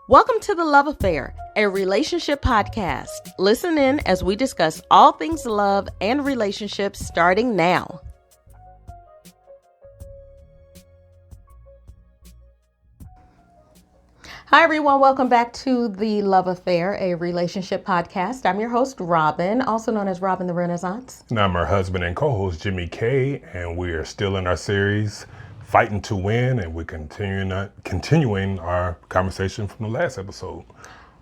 Welcome to The Love Affair, a relationship podcast. Listen in as we discuss all things love and relationships starting now. Hi, everyone. Welcome back to The Love Affair, a relationship podcast. I'm your host, Robin, also known as Robin the Renaissance. And I'm her husband and co-host, Jimmy K, and we are still in our series, Fighting to Win, and we're continuing our conversation from the last episode.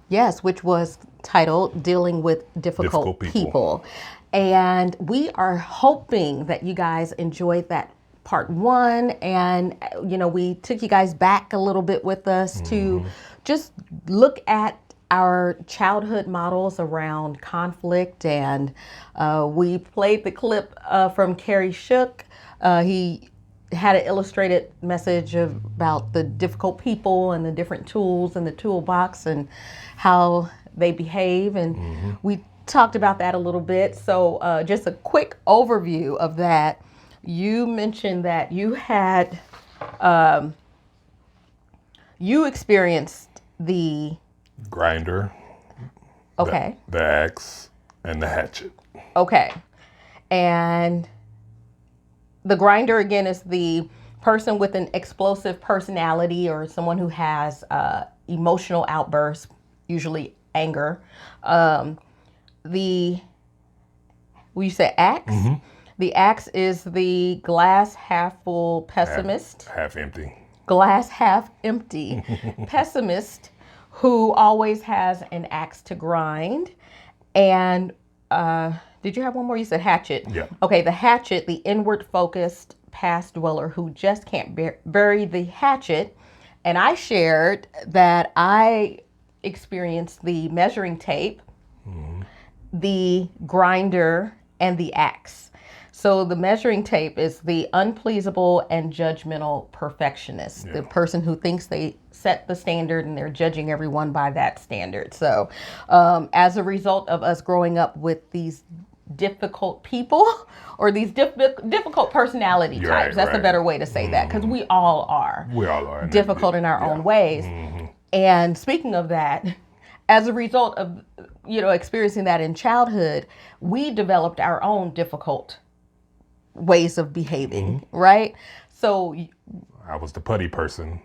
Yes, which was titled Dealing with Difficult People. And we are hoping that you guys enjoyed that part one. And, we took you guys back a little bit with us to just look at our childhood models around conflict. And we played the clip from Carrie Shook. He had an illustrated message about the difficult people and the different tools in the toolbox and how they behave. And we talked about that a little bit. So just a quick overview of that. You mentioned that you had, you experienced the grinder, okay, the axe, and the hatchet. Okay. And the grinder, again, is the person with an explosive personality or someone who has emotional outbursts, usually anger. You said axe? Mm-hmm. The axe is the glass half full pessimist. Half empty. Glass half empty pessimist who always has an axe to grind. And did you have one more? You said hatchet. Yeah. Okay, the hatchet, the inward focused past dweller who just can't bury the hatchet. And I shared that I experienced the measuring tape, the grinder, and the axe. So the measuring tape is the unpleasable and judgmental perfectionist, the person who thinks they set the standard and they're judging everyone by that standard. So as a result of us growing up with these difficult people or these difficult personality types, that's a better way to say that, because we all are. We all are. Difficult in our own ways. And speaking of that, as a result of, experiencing that in childhood, we developed our own difficult ways of behaving, right? So I was the putty person.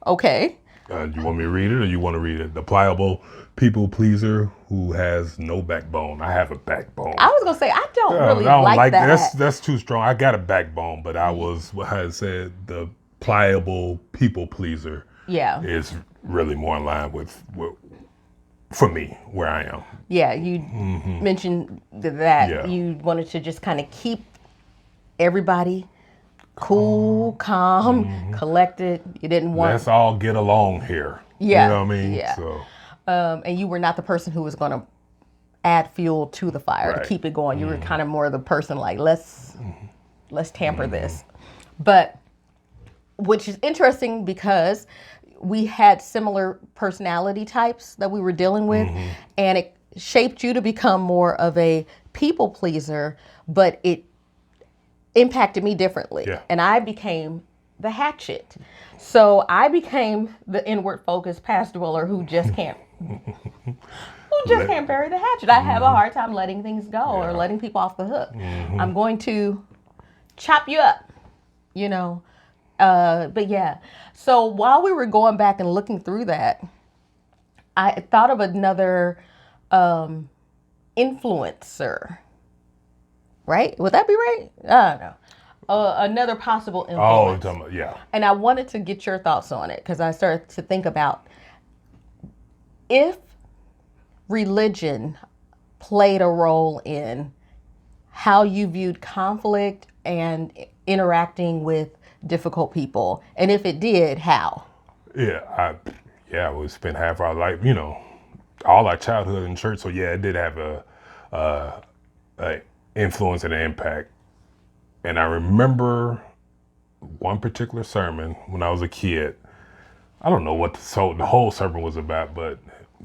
Okay. You want me to read it or you want to read it? The pliable people pleaser who has no backbone. I have a backbone. I was going to say, I don't like that. That's too strong. I got a backbone, but I was, what I said, the pliable people pleaser is really more in line with for me, where I am. Yeah, you mentioned that you wanted to just kind of keep everybody cool, calm, collected. You didn't want... Let's all get along here. Yeah. You know what I mean? Yeah. So. And you were not the person who was going to add fuel to the fire to keep it going. You were kind of more the person like, let's tamper this. But, which is interesting because we had similar personality types that we were dealing with, and it shaped you to become more of a people pleaser, but it impacted me differently. Yeah. And I became the hatchet. So I became the inward focused past dweller who just can't bury the hatchet. I have a hard time letting things go or letting people off the hook. I'm going to chop you up, but yeah. So while we were going back and looking through that, I thought of another influencer. Right? Would that be right? I don't know. Another possible influence. Oh, yeah. And I wanted to get your thoughts on it because I started to think about if religion played a role in how you viewed conflict and interacting with difficult people, and if it did, how? Yeah, we spent half our life, all our childhood in church. So yeah, it did have a influence and an impact. And I remember one particular sermon when I was a kid. I don't know what the whole sermon was about, but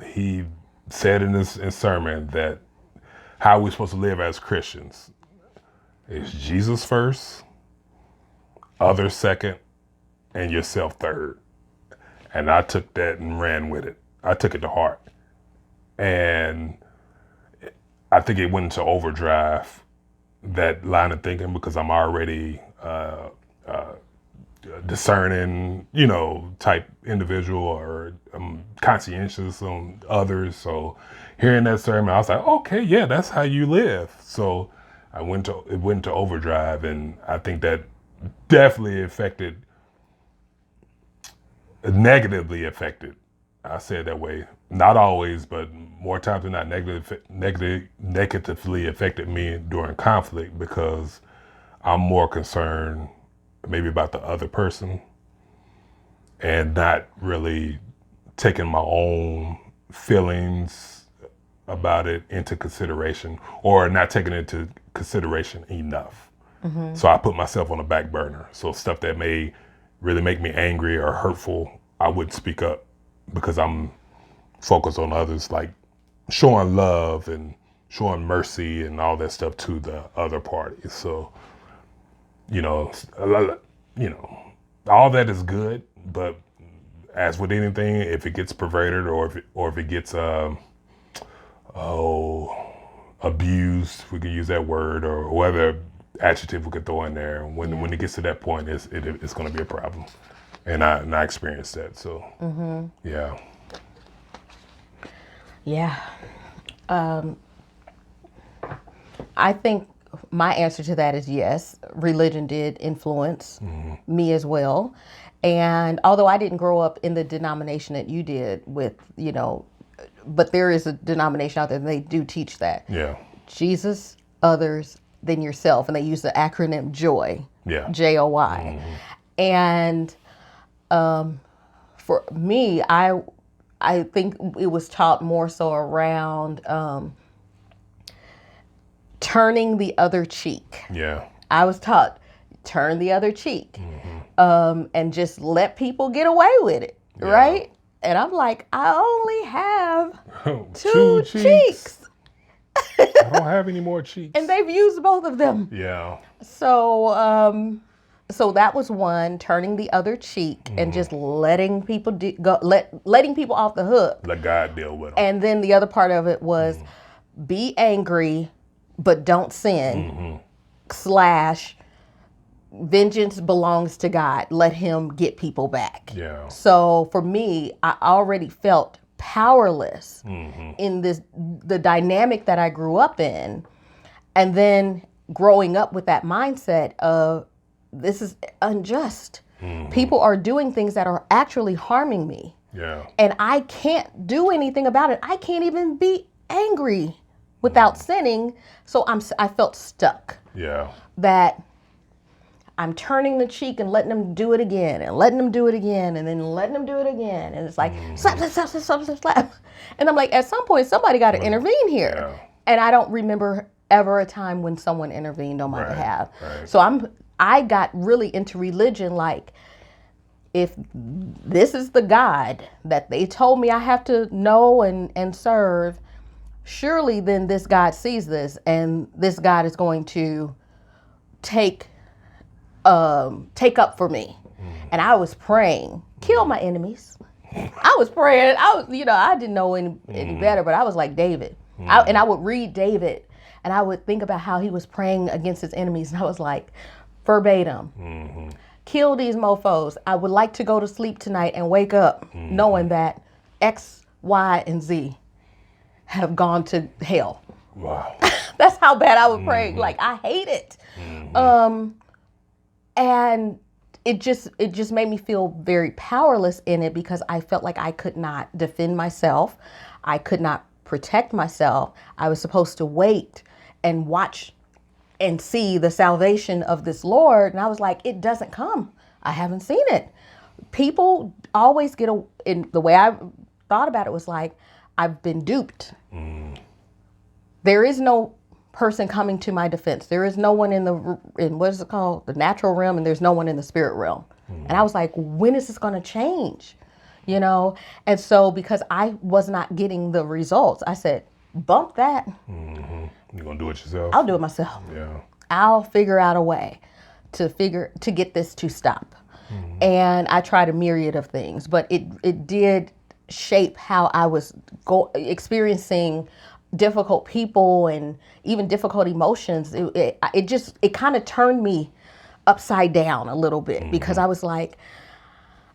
he said in this sermon that how we're supposed to live as Christians is Jesus first, others second, and yourself third. And I took that and ran with it. I took it to heart. And I think it went into overdrive, that line of thinking, because I'm already discerning, type individual, or conscientious on others. So hearing that sermon, I was like, okay, yeah, that's how you live. So it went to overdrive, and I think that definitely negatively affected. I say it that way. Not always, but more times than not, negatively affected me during conflict, because I'm more concerned maybe about the other person and not really taking my own feelings about it into consideration, or not taking it into consideration enough. So I put myself on the back burner. So stuff that may really make me angry or hurtful, I wouldn't speak up, because I'm focused on others, like showing love and showing mercy and all that stuff to the other party. So, all that is good, but as with anything, if it gets perverted, or if it gets abused, we could use that word, or whatever adjective we could throw in there. When it gets to that point, it's going to be a problem, and I experienced that. So yeah. Yeah. I think my answer to that is yes. Religion did influence me as well. And although I didn't grow up in the denomination that you did with, but there is a denomination out there and they do teach that. Yeah. Jesus, others, then yourself. And they use the acronym JOY. Yeah. JOY. And for me, I think it was taught more so around turning the other cheek. Yeah. I was taught turn the other cheek, and just let people get away with it, right? And I'm like, I only have two cheeks. I don't have any more cheeks. And they've used both of them. Yeah. So, so that was one, turning the other cheek and just letting people letting people off the hook. Let God deal with them. And then the other part of it was be angry, but don't sin. / vengeance belongs to God. Let him get people back. Yeah. So for me, I already felt powerless in the dynamic that I grew up in. And then growing up with that mindset of this is unjust. People are doing things that are actually harming me. Yeah. And I can't do anything about it. I can't even be angry without sinning. So I felt stuck. Yeah. That I'm turning the cheek and letting them do it again and letting them do it again and then letting them do it again. And it's like, slap, slap, slap, slap, slap, slap. And I'm like, at some point, somebody got to intervene here. Yeah. And I don't remember ever a time when someone intervened on my behalf. Right. So I got really into religion, like, if this is the God that they told me I have to know and serve, surely then this God sees this, and this God is going to take up for me. And I was praying, kill my enemies. I was praying. I didn't know any better, but I was like David. And I would read David, and I would think about how he was praying against his enemies, and I was like, verbatim. Kill these mofos. I would like to go to sleep tonight and wake up knowing that X, Y, and Z have gone to hell. Wow. That's how bad I would pray. Like, I hate it. And it just made me feel very powerless in it, because I felt like I could not defend myself. I could not protect myself. I was supposed to wait and watch and see the salvation of this Lord. And I was like, it doesn't come. I haven't seen it. People always in the way I thought about it was like, I've been duped. There is no person coming to my defense. There is no one in what is it called? The natural realm, and there's no one in the spirit realm. And I was like, when is this going to change? And so because I was not getting the results, I said, bump that. You're going to do it yourself? I'll do it myself. Yeah. I'll figure out a way to get this to stop. And I tried a myriad of things, but it did shape how I was experiencing difficult people and even difficult emotions. It kind of turned me upside down a little bit because I was like,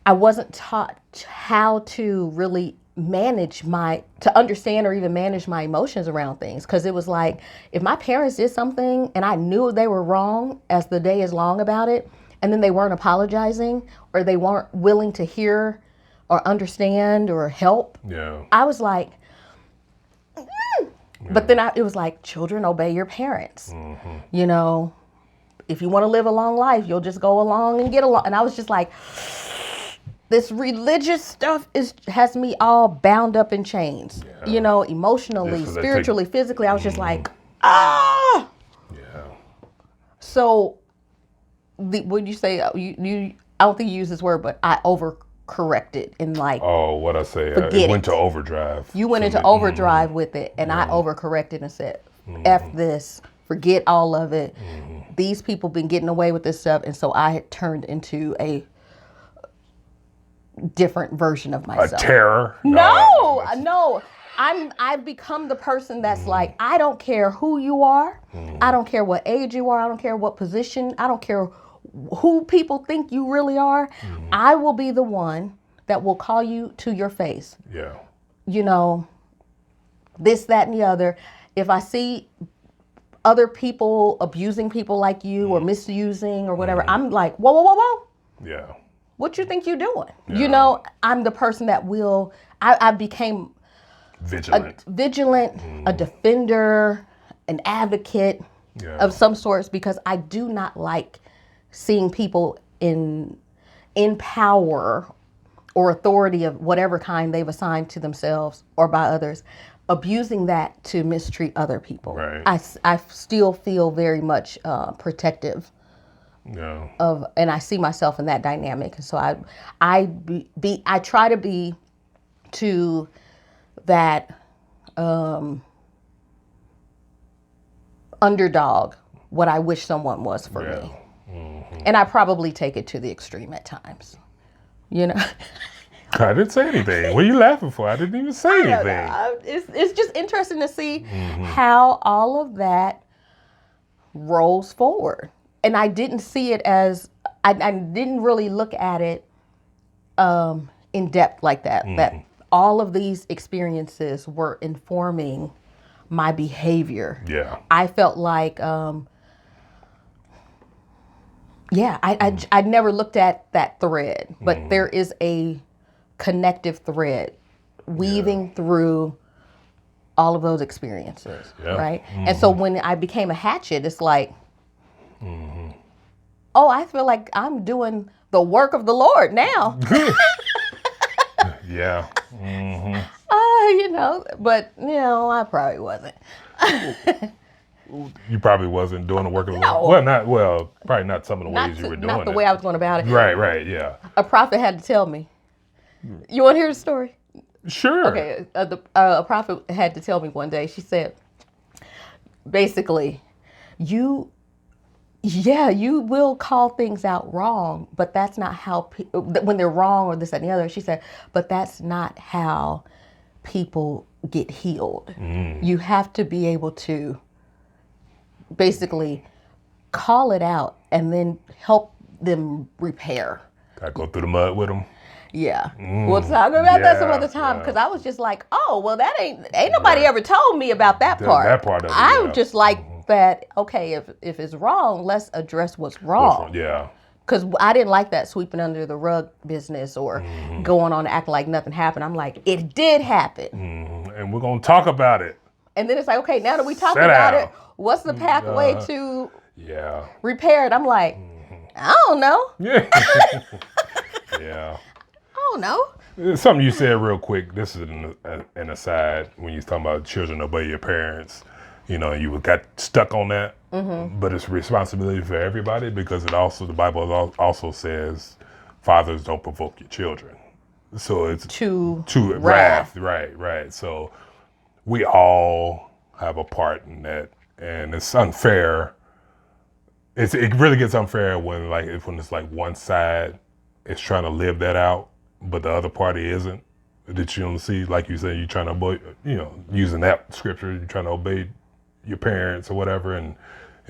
I wasn't taught how to really to understand or even manage my emotions around things. Because it was like, if my parents did something and I knew they were wrong as the day is long about it, and then they weren't apologizing or they weren't willing to hear or understand or help, I was like, but then it was like, children, obey your parents. You know, if you want to live a long life, you'll just go along and get along. And I was just like, this religious stuff has me all bound up in chains, you know, emotionally, spiritually, physically. I was just like, ah. Yeah. So, would you say you? I don't think you use this word, but I overcorrected and like. Oh, what I say? It went to overdrive. You went into overdrive with it, and I overcorrected and said, "F this, forget all of it." These people been getting away with this stuff, and so I had turned into a different version of myself. A terror? No. I've become the person that's like, I don't care who you are. I don't care what age you are. I don't care what position. I don't care who people think you really are. I will be the one that will call you to your face. Yeah. You know, this, that, and the other. If I see other people abusing people like you or misusing or whatever, I'm like, whoa. Yeah. What you think you're doing? Yeah. You know, I'm the person that I became vigilant, a defender, an advocate of some sorts, because I do not like seeing people in power or authority of whatever kind they've assigned to themselves or by others, abusing that to mistreat other people. Right. I still feel very much protective. Yeah. And I see myself in that dynamic, and so I try to be to that underdog what I wish someone was for me, and I probably take it to the extreme at times. You know. I didn't say anything. What are you laughing for? I didn't even say anything. It's just interesting to see how all of that rolls forward. And I didn't see it as, I didn't really look at it in depth like that. That all of these experiences were informing my behavior. Yeah. I felt like, I never looked at that thread, but there is a connective thread weaving through all of those experiences, right? And so when I became a hatchet, it's like, oh, I feel like I'm doing the work of the Lord now. Yeah. You know, but, you know, I probably wasn't. You probably wasn't doing the work of the Lord. Probably not some of the ways you were doing it. Not the way I was going about it. Right, yeah. A prophet had to tell me. You want to hear the story? Sure. Okay, a prophet had to tell me one day. She said, basically, you will call things out wrong, but that's not how, when they're wrong or this, that, and the other. She said, but that's not how people get healed. You have to be able to basically call it out and then help them repair. Gotta go through the mud with them. Yeah. We'll talk about that some other time, because I was just like, oh, well, that ain't nobody ever told me about that part. That part of it, I was just like that, okay, if it's wrong, let's address what's wrong. Yeah. Because I didn't like that sweeping under the rug business or going on acting like nothing happened. I'm like, it did happen. And we're going to talk about it. And then it's like, okay, now that we talked about it, what's the pathway to repair it? I'm like, I don't know. Yeah. Yeah. I don't know. Something you said real quick. This is an aside when you're talking about children obey your parents. You know, you got stuck on that. But it's a responsibility for everybody, because the Bible also says fathers don't provoke your children. So it's to wrath. Right. So we all have a part in that, and it's unfair. It really gets unfair when it's like one side is trying to live that out, but the other party isn't. That you don't see, like you said, you're trying to obey, using that scripture, you're trying to obey your parents or whatever, and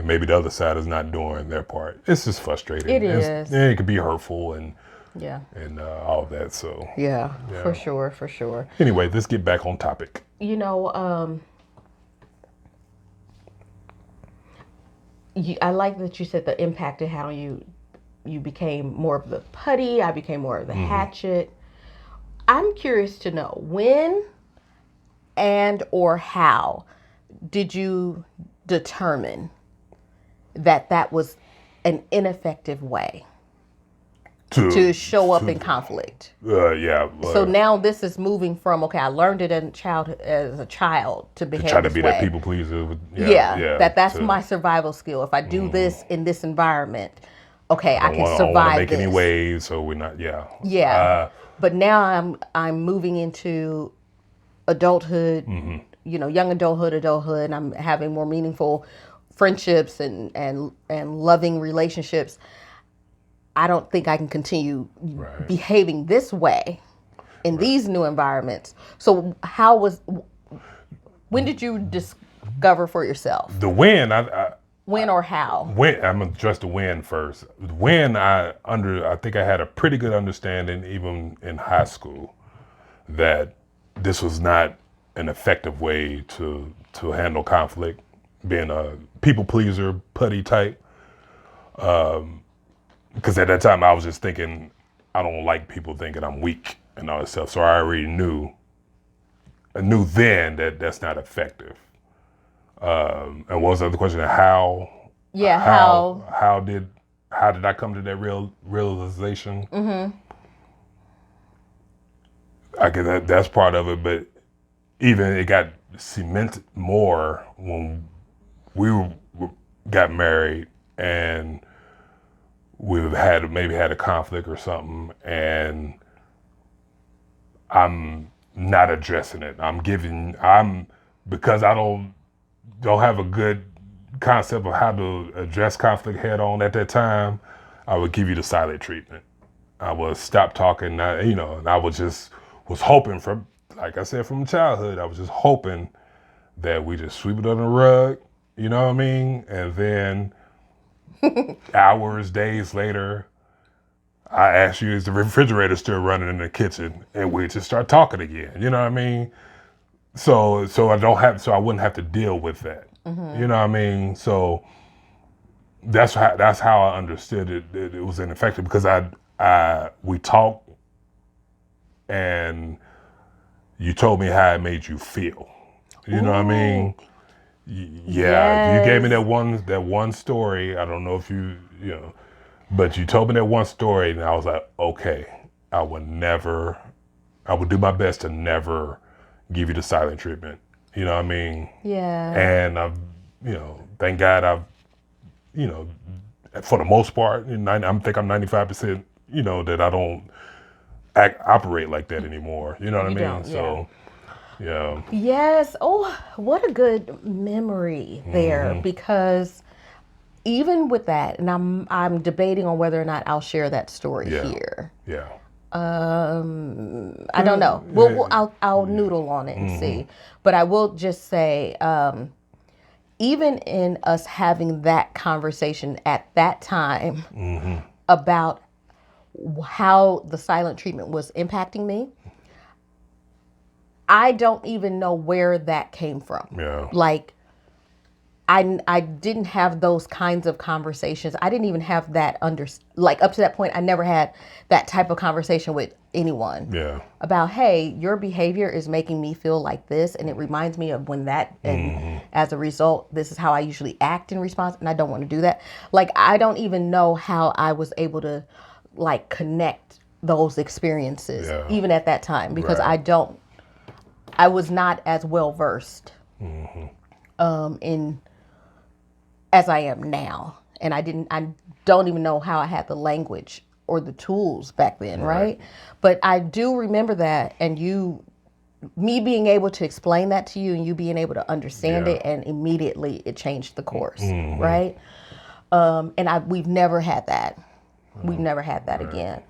maybe the other side is not doing their part. It's just frustrating. It is. It could be hurtful and yeah, and all of that. So yeah, for sure. Anyway, let's get back on topic. I like that you said the impact of how you became more of the putty. I became more of the hatchet. I'm curious to know when and or how did you determine that was an ineffective way to show up in conflict? So now this is moving from, okay, I learned it as a child to behave try to this be way. that people pleaser. That's my survival skill. If I do this in this environment, okay, I can survive I don't want to make this. any waves, so we're not. But now I'm moving into adulthood, young adulthood, and I'm having more meaningful friendships and loving relationships. I don't think I can continue behaving this way in these new environments. So when did you discover for yourself? The when, when or how? When, I'm gonna address the when first. When I think I had a pretty good understanding even in high school that this was not an effective way to handle conflict, being a people pleaser, putty type. Because at that time I was just thinking, I don't like people thinking I'm weak and all that stuff. So I already knew then that that's not effective. And what was the other question? How? Yeah, how did I come to that realization? I guess that's part of it, but even it got cemented more when we got married and we've maybe had a conflict or something, and I'm not addressing it. Because I don't have a good concept of how to address conflict head on at that time, I would give you the silent treatment. I would stop talking, and I was hoping from, like I said, from childhood, I was just hoping that we just sweep it under the rug, you know what I mean? And then hours, days later, I ask you, is the refrigerator still running in the kitchen? And we just start talking again, you know what I mean? So I wouldn't have to deal with that. You know what I mean? So that's how I understood it. It was ineffective because we talked and you told me how it made you feel. You know what I mean? Yeah, you gave me that one story. I don't know if but you told me that one story, and I was like, okay, I would do my best to never give you the silent treatment. You know what I mean? Yeah. And I've, thank God for the most part, I think I'm 95%, that I don't operate like that anymore. You know what I mean? Don't, so, yeah. Yes. Oh, what a good memory there, because even with that, and I'm debating on whether or not I'll share that story here. Yeah. I don't know. I'll noodle on it and see. But I will just say, even in us having that conversation at that time about how the silent treatment was impacting me, I don't even know where that came from. Yeah. Like, I didn't have those kinds of conversations. I didn't even have that up to that point, I never had that type of conversation with anyone. Yeah. About, hey, your behavior is making me feel like this, and it reminds me of when that, and as a result, this is how I usually act in response, and I don't want to do that. Like, I don't even know how I was able to, connect those experiences, even at that time, because I was not as well versed in as I am now. And I don't even know how I had the language or the tools back then, right? But I do remember that, and me being able to explain that to you and you being able to understand it, and immediately it changed the course, right? And we've never had that. We've never had that again.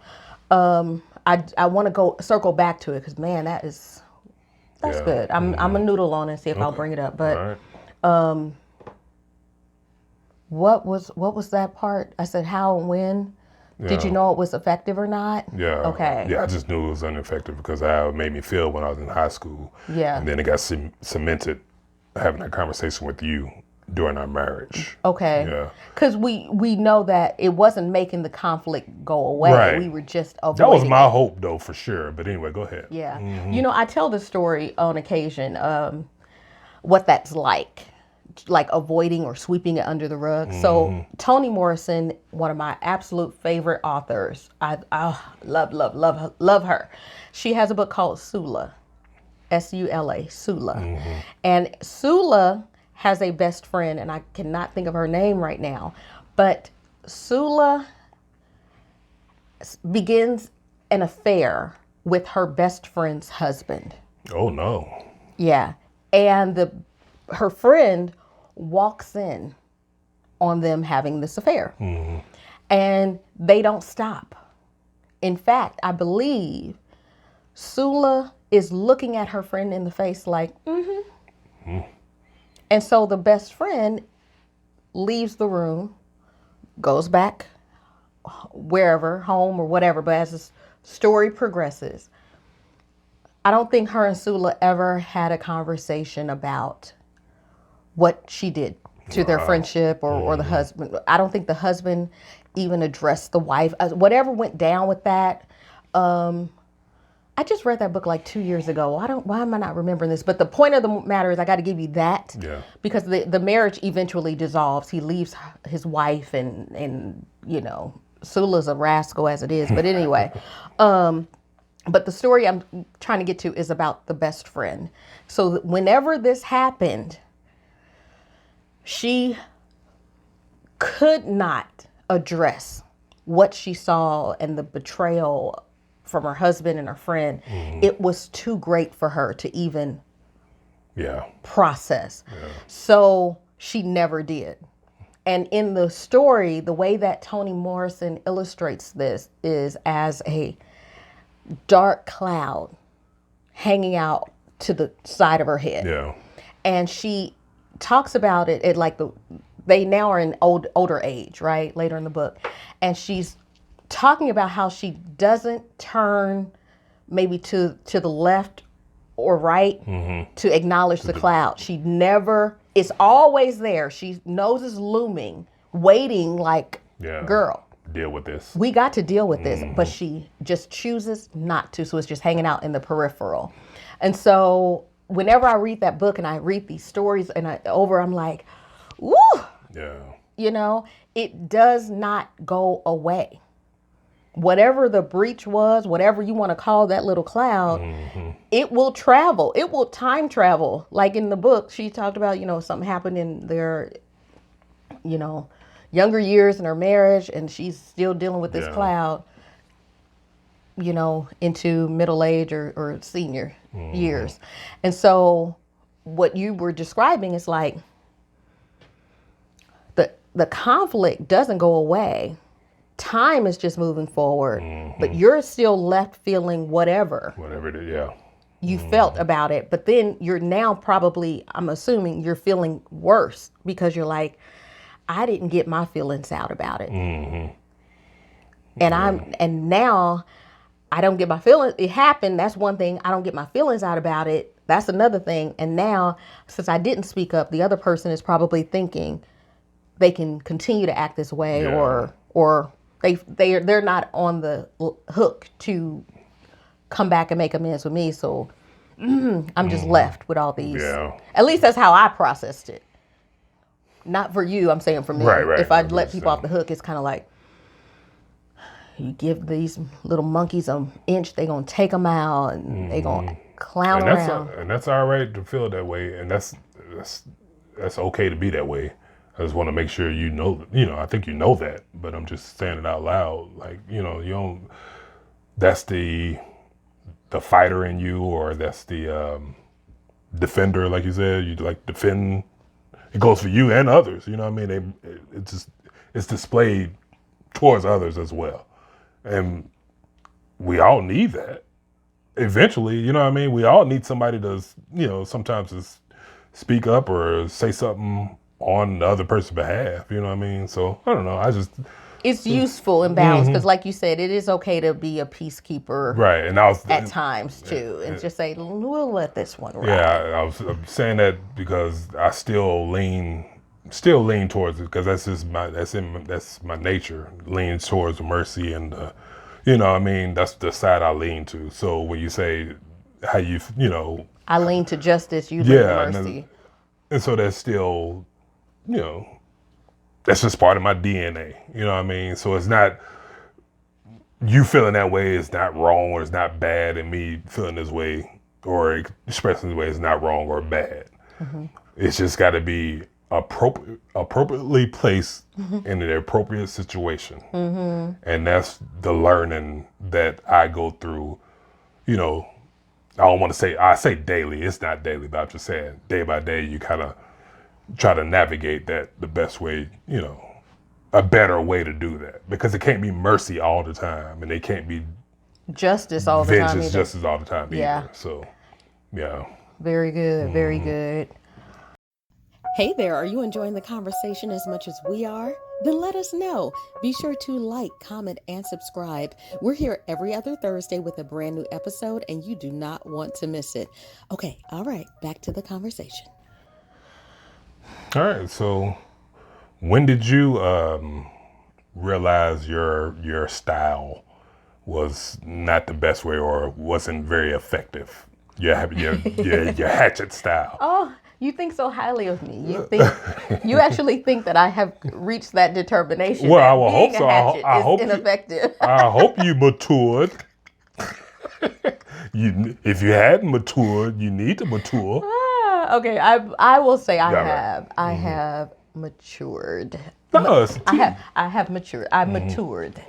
I want to circle back to it because man, that's good. I'm a noodle on it and see if I'll bring it up. But what was that part? I said how and when. Did you know it was effective or not? Yeah. Okay. Yeah, I just knew it was ineffective because of how it made me feel when I was in high school. Yeah. And then it got cemented having that conversation with you during our marriage. Okay. Yeah. Because we know that it wasn't making the conflict go away. Right. We were just avoiding That was my hope, though, for sure. But anyway, go ahead. Yeah. I tell this story on occasion, what that's like avoiding or sweeping it under the rug. So Toni Morrison, one of my absolute favorite authors, I love her. She has a book called Sula, Sula, Sula. And Sula has a best friend, and I cannot think of her name right now, but Sula begins an affair with her best friend's husband. Oh, no. Yeah. And her friend walks in on them having this affair. And they don't stop. In fact, I believe Sula is looking at her friend in the face like, And so the best friend leaves the room, goes back wherever, home or whatever. But as the story progresses, I don't think her and Sula ever had a conversation about what she did to their friendship or the husband. I don't think the husband even addressed the wife. Whatever went down with that. I just read that book like 2 years ago. Why am I not remembering this? But the point of the matter is I got to give you that. Yeah. Because the marriage eventually dissolves. He leaves his wife and Sula's a rascal as it is. But anyway, but the story I'm trying to get to is about the best friend. So whenever this happened, she could not address what she saw and the betrayal from her husband and her friend. It was too great for her to even process. So she never did. And in the story, the way that Toni Morrison illustrates this is as a dark cloud hanging out to the side of her head. Yeah. And she talks about it at they now are in older age, right? Later in the book. And she's talking about how she doesn't turn maybe to the left or right to acknowledge the cloud. She never, it's always there. She knows it's looming, waiting like, girl, deal with this. we got to deal with this, but she just chooses not to. So it's just hanging out in the peripheral. And so whenever I read that book and I read these stories and I'm like, woo, Yeah. It does not go away. Whatever the breach was, whatever you want to call that little cloud, it will travel. It will time travel. Like in the book, she talked about, something happened in their, younger years in her marriage, and she's still dealing with this cloud, into middle age or senior years. And so what you were describing is like the conflict doesn't go away. Time is just moving forward, but you're still left feeling whatever it is, you felt about it. But then you're now probably, I'm assuming you're feeling worse because you're like, I didn't get my feelings out about it. And now I don't get my feelings. It happened. That's one thing. I don't get my feelings out about it. That's another thing. And now, since I didn't speak up, the other person is probably thinking they can continue to act this way, or they're not on the hook to come back and make amends with me. So I'm just left with all these. Yeah. At least that's how I processed it. Not for you, I'm saying for me. Right. If I let people off the hook, it's kind of like, you give these little monkeys an inch, they gonna take them out, and they gonna clown around. And that's all right to feel that way, and that's okay to be that way. I just want to make sure I think you know that, but I'm just saying it out loud. Like, you don't, that's the fighter in you, or that's the defender, like you said. You like defend. It goes for you and others. You know what I mean? It's displayed towards others as well. And we all need that. Eventually, you know what I mean? We all need somebody to, you know, sometimes to speak up or say something on the other person's behalf. You know what I mean? So I don't know. It's useful and balanced because, like you said, it is okay to be a peacekeeper, right? And at times too, and just say we'll let this one ride. Yeah, I'm saying that because I still lean towards it because that's my nature. Lean towards mercy and you know, what I mean, that's the side I lean to. So when you say how you know, I lean to justice, you lean to mercy, and so that's still, you know, that's just part of my DNA. You know what I mean? So it's not you feeling that way is not wrong or it's not bad, and me feeling this way or expressing this way is not wrong or bad. It's just got to be appropriately placed in the appropriate situation, and that's the learning that I go through. You know, I don't want to say I say daily. It's not daily, but I'm just saying day by day. You kind of try to navigate that the best way. You know, a better way to do that because it can't be mercy all the time, and it can't be justice all the time. Vengeance, justice all the time Yeah. either. So, yeah. Very good. Very good. Hey there, are you enjoying the conversation as much as we are? Then let us know. Be sure to like, comment, and subscribe. We're here every other Thursday with a brand new episode, and you do not want to miss it. Okay, all right, back to the conversation. All right, so when did you realize your style was not the best way or wasn't very effective? Your hatchet style. Oh, you think so highly of me. You actually think that I have reached that determination. Well, that I will being hope so. A hatchet I is hope ineffective. I hope you matured. If you hadn't matured, you need to mature. Okay, I will say I Yeah, have. right. I have matured. No, I have matured. I matured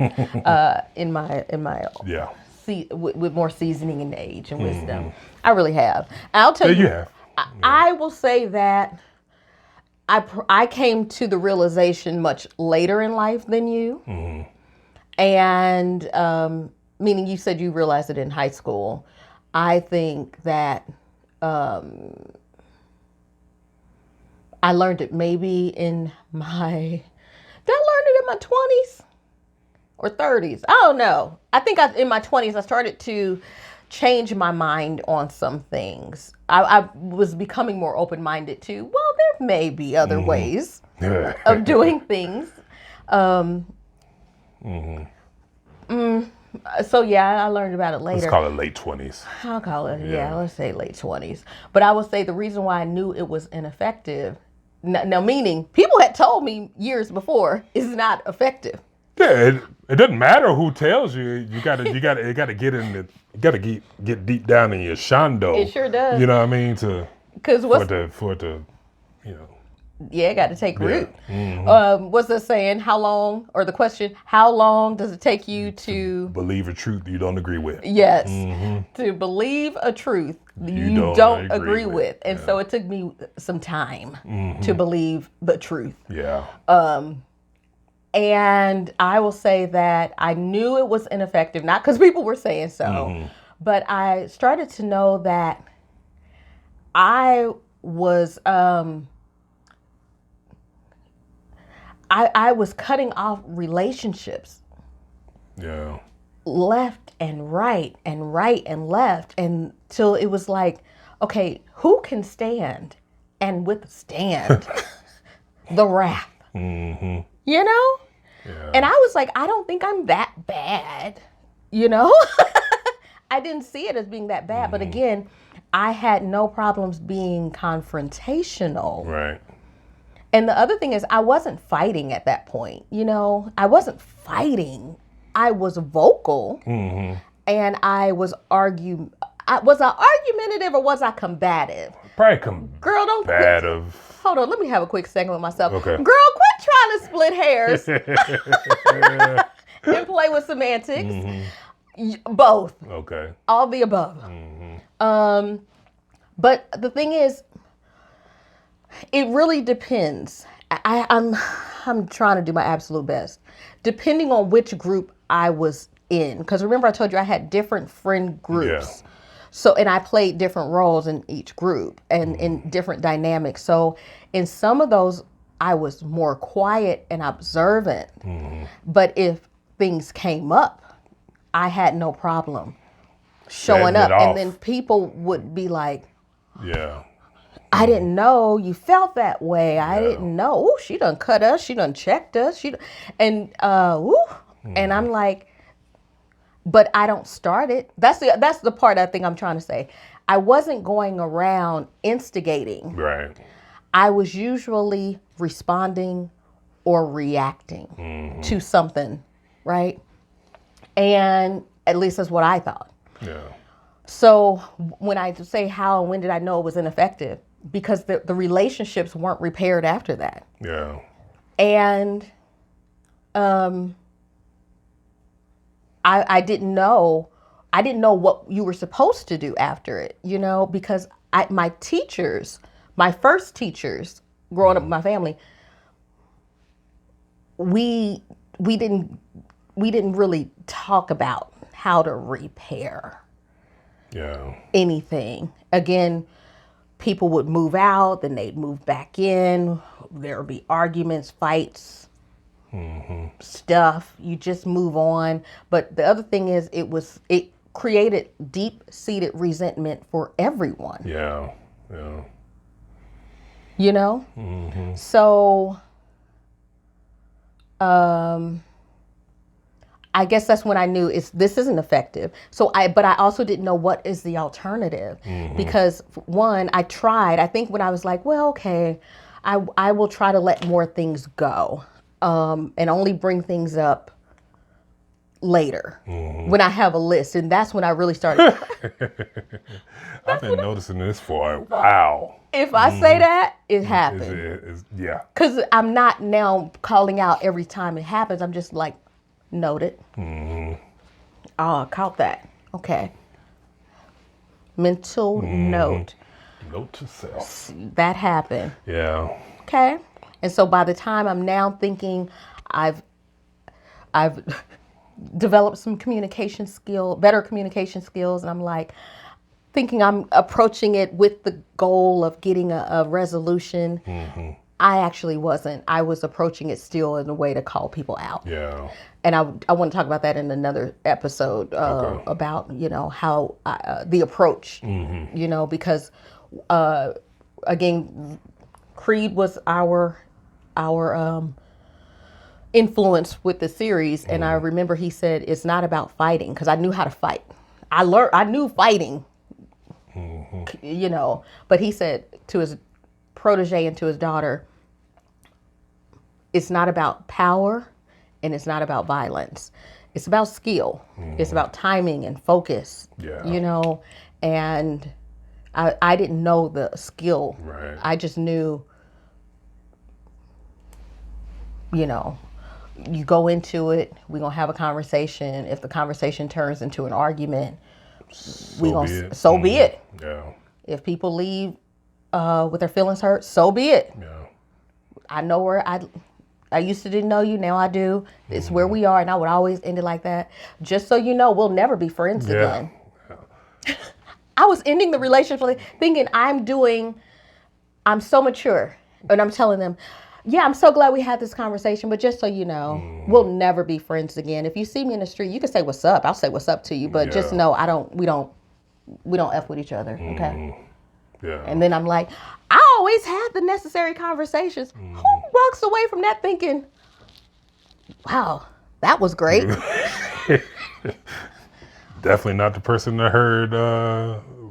in my yeah. with more seasoning and age and wisdom. I really have. And I'll tell Yeah, you. you have. I will say that I came to the realization much later in life than you. And meaning you said you realized it in high school. I think that I learned it maybe in my, did I learn it in my 20s or 30s? I don't know. I think in my 20s, I started to change my mind on some things. I was becoming more open-minded to, well, there may be other ways of doing things. So yeah, I learned about it later. Let's call it late 20s. I'll call it, yeah, let's say late 20s. But I would say the reason why I knew it was ineffective, now meaning people had told me years before, is not effective. Yeah, it doesn't matter who tells you. You gotta get in the. You gotta get deep down in your shondo. It sure does. You know what I mean? For it to, you know. Yeah, it got to take root. What's the saying? How long, or the question, how long does it take you to believe a truth you don't agree with? Yes, to believe a truth you don't agree with. And so it took me some time to believe the truth. Yeah. And I will say that I knew it was ineffective, not because people were saying so, but I started to know that I was I was cutting off relationships. Yeah. Left and right and right and left until it was like, okay, who can stand and withstand the wrath? You know? Yeah. And I was like, I don't think I'm that bad. You know? I didn't see it as being that bad. But again, I had no problems being confrontational. Right. And the other thing is, I wasn't fighting at that point. You know, I wasn't fighting. I was vocal, and I was was I argumentative or was I combative? Probably combative. Girl, don't quit. Hold on, let me have a quick second with myself. Okay. Girl, quit trying to split hairs and play with semantics. Both. Okay. All the above. But the thing is, it really depends. I'm trying to do my absolute best. Depending on which group I was in. Because remember I told you I had different friend groups. Yeah. So, and I played different roles in each group and in different dynamics. So in some of those, I was more quiet and observant. But if things came up, I had no problem showing up. And then people would be like, yeah, I didn't know you felt that way. I didn't know. Ooh, she done cut us. She done checked us. And I'm like, but I don't start it. That's the part I think I'm trying to say. I wasn't going around instigating. right. I was usually responding or reacting to something, right? And at least that's what I thought. Yeah. So when I say how and when did I know it was ineffective? Because the relationships weren't repaired after that. Yeah. And I didn't know what you were supposed to do after it, because my first teachers growing up in my family, we didn't really talk about how to repair anything. Again, people would move out, then they'd move back in. There would be arguments, fights, stuff. You just move on. But the other thing is, it created deep-seated resentment for everyone. Yeah. Yeah. So, I guess that's when I knew this isn't effective. But I also didn't know what is the alternative, because one, I tried. I think when I was like, well, okay, I will try to let more things go, and only bring things up later when I have a list, and that's when I really started. I've been noticing this for a while. If I say that, it happened. Yeah. Because I'm not now calling out every time it happens. I'm just like, noted. Oh, caught that. Okay. Mental note. Note to self. That happened. Yeah. Okay. And so by the time I'm now thinking I've developed some better communication skills, and I'm like thinking I'm approaching it with the goal of getting a resolution. I actually wasn't. I was approaching it still in a way to call people out. Yeah. And I want to talk about that in another episode about, how the approach, because, again, Creed was our influence with the series. And I remember he said, it's not about fighting, because I knew how to fight. I knew fighting, but he said to his protege and to his daughter, it's not about power. And it's not about violence. It's about skill. It's about timing and focus. Yeah. And I didn't know the skill. Right. I just knew, you go into it, we're going to have a conversation. If the conversation turns into an argument, so be it. Yeah. If people leave with their feelings hurt, so be it. Yeah. I know where I used to didn't know you, now I do. It's where we are, and I would always end it like that. Just so you know, we'll never be friends again. Yeah. I was ending the relationship thinking I'm so mature. And I'm telling them, yeah, I'm so glad we had this conversation, but just so you know, we'll never be friends again. If you see me in the street, you can say what's up. I'll say what's up to you, but just know we don't F with each other, okay? Yeah. And then I'm like, I always had the necessary conversations. Who walks away from that thinking, wow, that was great? Definitely not the person that heard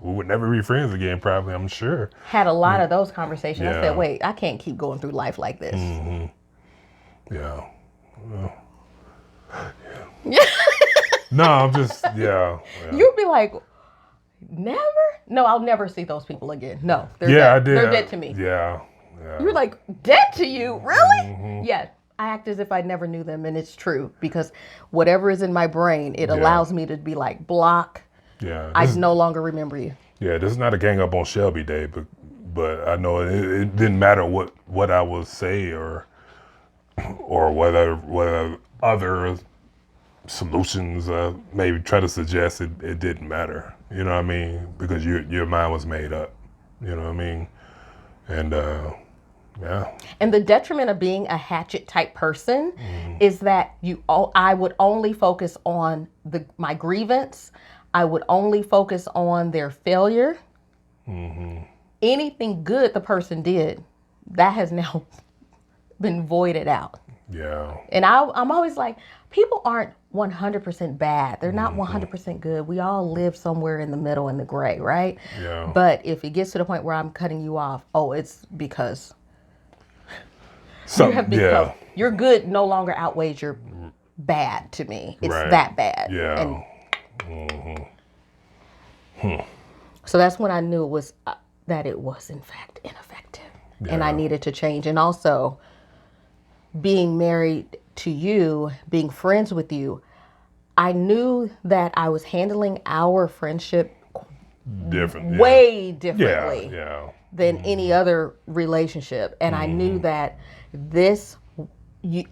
we would never be friends again, probably, I'm sure. Had a lot of those conversations. I said, wait, I can't keep going through life like this. Yeah. Yeah. No, I'm just, yeah. You'd be like, never? No, I'll never see those people again. No, they're dead. I did. They're dead to me. Yeah. You're like, dead to you? Really? Yeah. I act as if I never knew them, and it's true, because whatever is in my brain, it allows me to be like, block. Yeah. I no longer remember you. Yeah, this is not a gang up on Shelby Day, but I know it didn't matter what I would say or whether other solutions, maybe try to suggest it didn't matter. You know what I mean? Because your mind was made up. You know what I mean? And yeah. And the detriment of being a hatchet type person is that I would only focus on my grievance. I would only focus on their failure. Anything good the person did, that has now been voided out. Yeah. And I'm always like, people aren't 100% bad. They're not 100% good. We all live somewhere in the middle in the gray, right? Yeah. But if it gets to the point where I'm cutting you off, it's because your good no longer outweighs your bad to me. It's that bad. Yeah. So that's when I knew it was that it was in fact ineffective, and I needed to change. And also, being married to you, being friends with you, I knew that I was handling our friendship way differently than any other relationship. And I knew that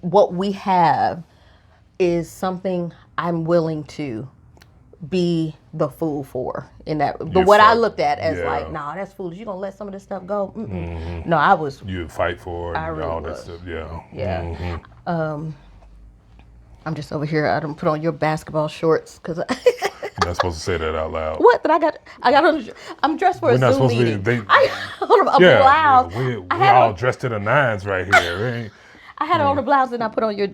what we have is something I'm willing to be the fool for in that. But what I looked at as like, nah, that's foolish. You gonna let some of this stuff go? No, I was. You fight for it and really all that was. stuff. Yeah. Yeah. I'm just over here. I don't put on your basketball shorts because You're not supposed to say that out loud. what? But I got on. I'm dressed for We're a not Zoom supposed meeting. to be. I had on a blouse. We all dressed to the nines right here. I had on a blouse and I put on your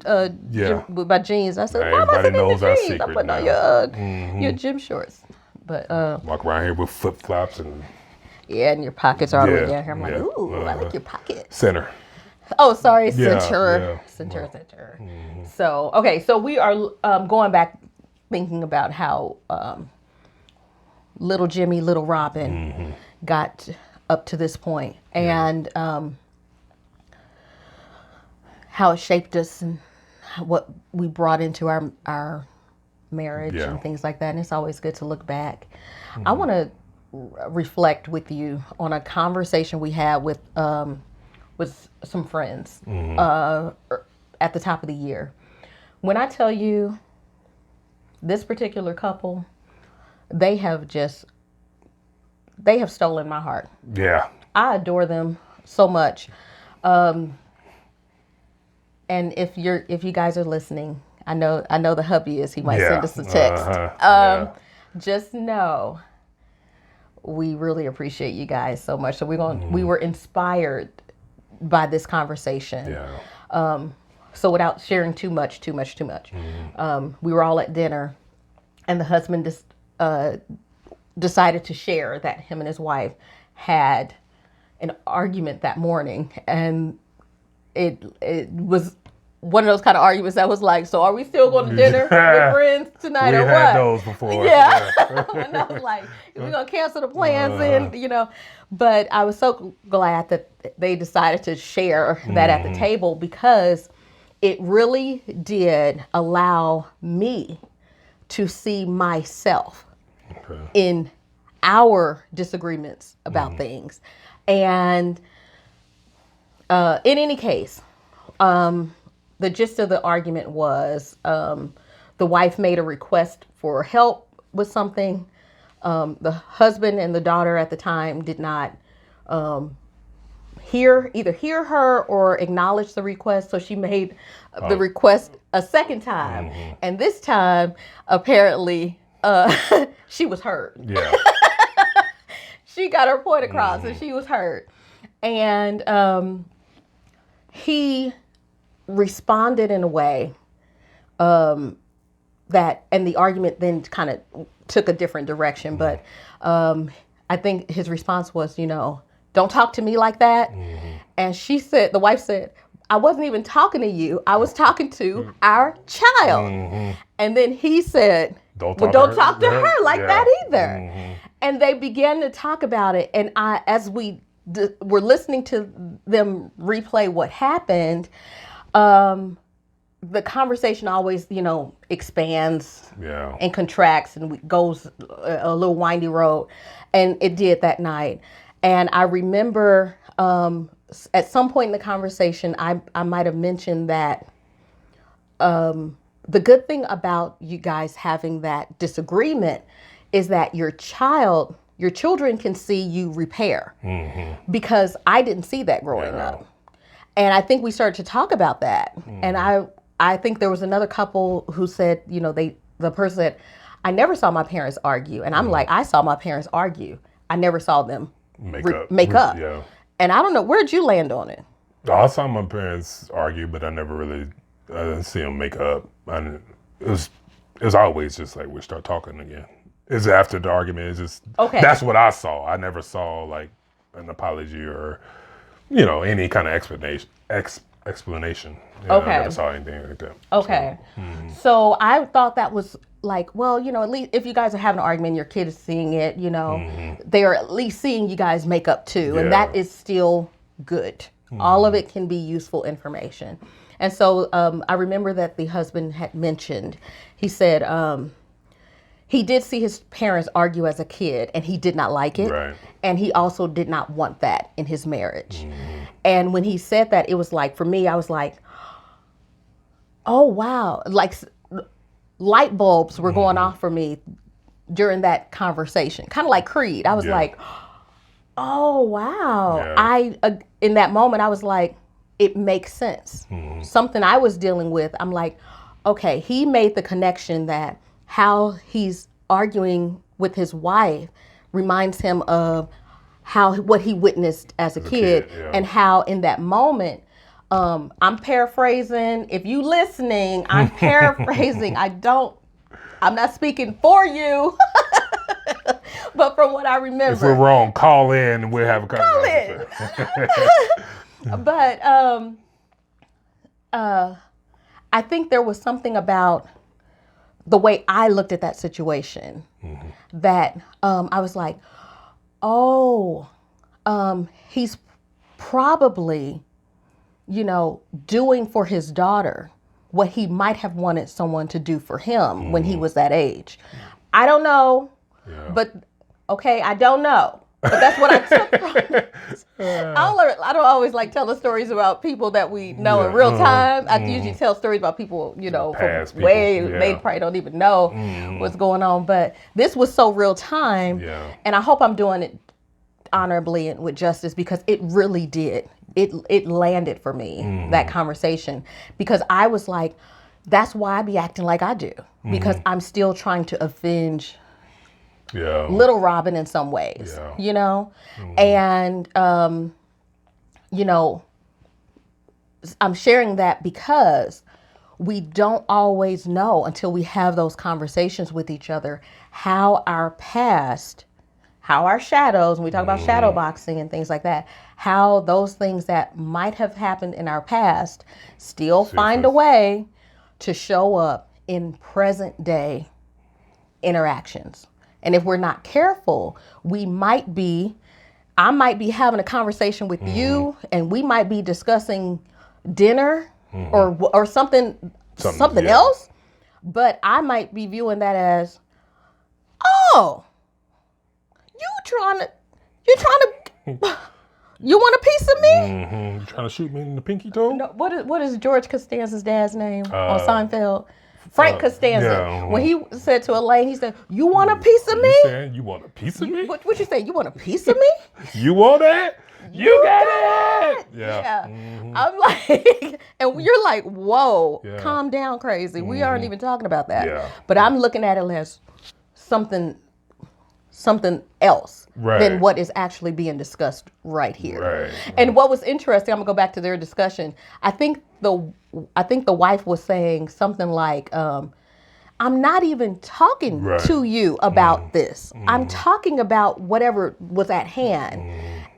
with my jeans. I said, "Why am I Everybody sitting in knows the our jeans? secret I'm putting on your gym shorts." But walk around here with flip flops and and your pockets are all the way down here. I'm like, ooh, I like your pockets. Center. Oh, sorry, center. Center. So, okay, so we are going back thinking about how little Jimmy, little Robin got up to this point, and how it shaped us and what we brought into our marriage and things like that. And it's always good to look back. I want to reflect with you on a conversation we had with some friends at the top of the year. When I tell you this particular couple, they have stolen my heart. Yeah. I adore them so much. And if you guys are listening, I know the hubby is. He might send us a text. Just know we really appreciate you guys so much. So we were inspired by this conversation. Yeah. So without sharing too much, we were all at dinner, and the husband decided to share that him and his wife had an argument that morning, and it was one of those kind of arguments that was like, so are we still going to dinner with friends tonight or what? We had those before. Yeah. And I was like, we're going to cancel the plans and, but I was so glad that they decided to share that at the table, because it really did allow me to see myself in our disagreements about things. And in any case, the gist of the argument was the wife made a request for help with something. The husband and the daughter at the time did not either hear her or acknowledge the request. So she made the request a second time. And this time, apparently, she was heard. Yeah. She got her point across and she was heard. And he responded in a way that, and the argument then kind of took a different direction. But I think his response was, don't talk to me like that. And the wife said, I wasn't even talking to you. I was talking to our child. And then he said, don't talk to her like that either. And they began to talk about it. And as we were listening to them replay what happened, the conversation always, expands and contracts and goes a little windy road. And it did that night. And I remember at some point in the conversation, I might have mentioned that the good thing about you guys having that disagreement is that your children can see you repair, because I didn't see that growing up. And I think we started to talk about that. And I think there was another couple who said, the person said, I never saw my parents argue. And I'm like, I saw my parents argue. I never saw them make up. Yeah. And I don't know, where'd you land on it? I saw my parents argue, but I didn't see them make up. It was always just like we start talking again. It's after the argument. It's just, that's what I saw. I never saw like an apology or, any kind of explanation. I never saw anything like that. Okay. So I thought that was like, well, at least if you guys are having an argument, your kid is seeing it, they are at least seeing you guys make up too. Yeah. And that is still good. All of it can be useful information. And so I remember that the husband had mentioned, he said, he did see his parents argue as a kid and he did not like it. Right. And he also did not want that in his marriage. And when he said that, it was like, for me, I was like, oh, wow. Like light bulbs were going off for me during that conversation. Kind of like Creed. I was like, oh, wow. Yeah. In that moment, I was like, it makes sense. Something I was dealing with. I'm like, okay, he made the connection that how he's arguing with his wife reminds him of what he witnessed as a kid. And how in that moment, I'm paraphrasing. If you listening, I'm paraphrasing. I'm not speaking for you, but from what I remember. If we're wrong, call in and we'll have a conversation. But I think there was something about the way I looked at that situation that I was like, oh, he's probably, doing for his daughter what he might have wanted someone to do for him when he was that age. I don't know, but I don't know. But that's what I took from it. I don't always like telling stories about people that we know in real time. I usually tell stories about people, from way they probably don't even know what's going on. But this was so real time. And I hope I'm doing it honorably and with justice, because it really did. It landed for me, that conversation, because I was like, that's why I be acting like I do, because I'm still trying to avenge Little Robin in some ways, and, I'm sharing that because we don't always know until we have those conversations with each other, how our past, how our shadows, when we talk about shadow boxing and things like that, how those things that might have happened in our past still find a way to show up in present day interactions. And if we're not careful, I might be having a conversation with you, and we might be discussing dinner or something else, but I might be viewing that as, oh, you want a piece of me? You trying to shoot me in the pinky toe? No, what is George Costanza's dad's name on Seinfeld? Frank Costanza. When he said to Elaine, he said, you want a piece of me? You saying you want a piece of me? What you say? You want a piece of me? You want that? You got it. Yeah. I'm like, and you're like, whoa, calm down, crazy. We aren't even talking about that. Yeah. But I'm looking at it as something else than what is actually being discussed right here. Right. And what was interesting, I'm gonna go back to their discussion. I think the wife was saying something like, I'm not even talking to you about this. I'm talking about whatever was at hand.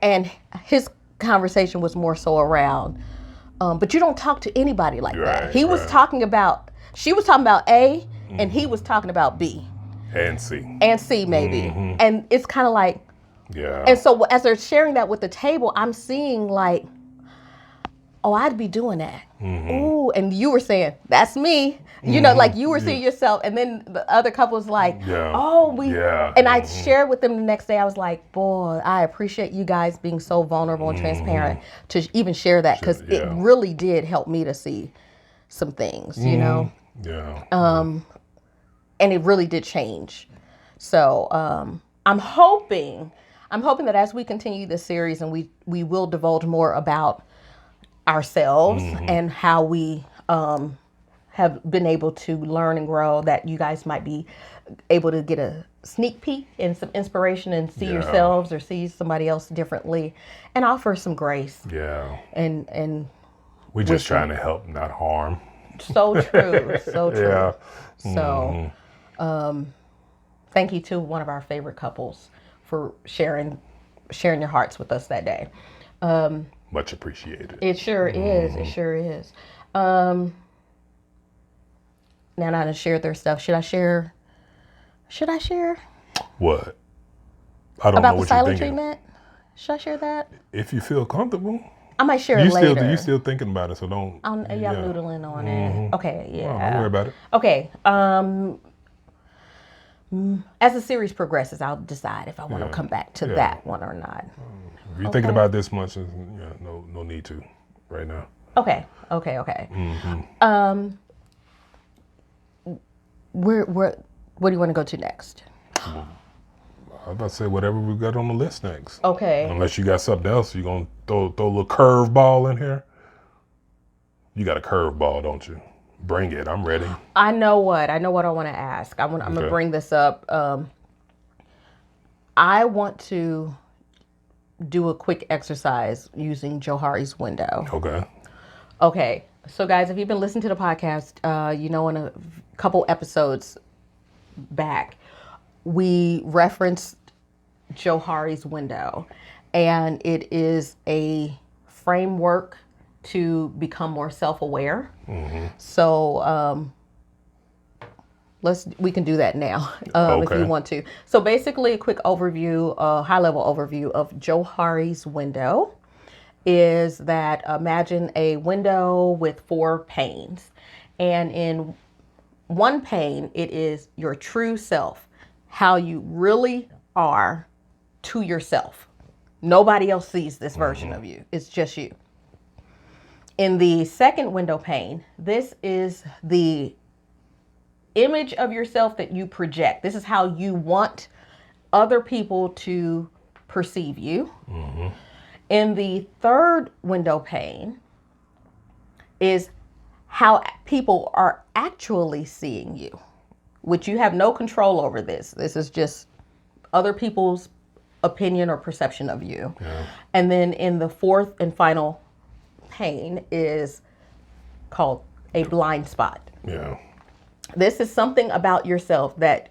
And his conversation was more so around, but you don't talk to anybody like that. She was talking about A, and he was talking about B. And C maybe. And it's kind of like, and so as they're sharing that with the table, I'm seeing like, oh, I'd be doing that. Ooh, and you were saying, that's me. Like you were seeing yourself. And then the other couple was like, and I shared with them the next day. I was like, boy, I appreciate you guys being so vulnerable and transparent to even share that, because it really did help me to see some things, Yeah. And it really did change. So I'm hoping that as we continue this series and we will divulge more about ourselves and how we have been able to learn and grow, that you guys might be able to get a sneak peek and some inspiration and see yourselves or see somebody else differently and offer some grace. Yeah. And we're just trying to help, not harm. So true. So true. Yeah. So thank you to one of our favorite couples for sharing your hearts with us that day. Much appreciated. It sure is. It sure is. Now that I shared their stuff, should I share? What? I don't About know the what silent you're thinking. treatment? Should I share that? If you feel comfortable. I might share it later. You still thinking about it, so don't. I'm noodling on it. Okay, yeah. Well, don't worry about it. Okay. As the series progresses, I'll decide if I want to come back to that one or not. If you're thinking about this much, no need to right now. Okay. Where do you want to go to next? I was about to say whatever we got on the list next. Okay. Unless you got something else, you gonna throw a little curveball in here. You got a curveball, don't you? Bring it. I'm ready. I know what I want to ask. I'm gonna bring this up. I want to do a quick exercise using Johari's window. Okay. So guys, if you've been listening to the podcast, in a couple episodes back, we referenced Johari's window, and it is a framework to become more self-aware. So we can do that now if you want to. So basically, a quick overview, high-level overview of Johari's window is that imagine a window with 4 panes, and in one pane it is your true self, how you really are to yourself. Nobody else sees this version of you. It's just you. In the second window pane, this is the image of yourself that you project. This is how you want other people to perceive you. In the third window pane is how people are actually seeing you, which you have no control over this. This is just other people's opinion or perception of you. And then in the fourth and final pane is called a blind spot. This is something about yourself that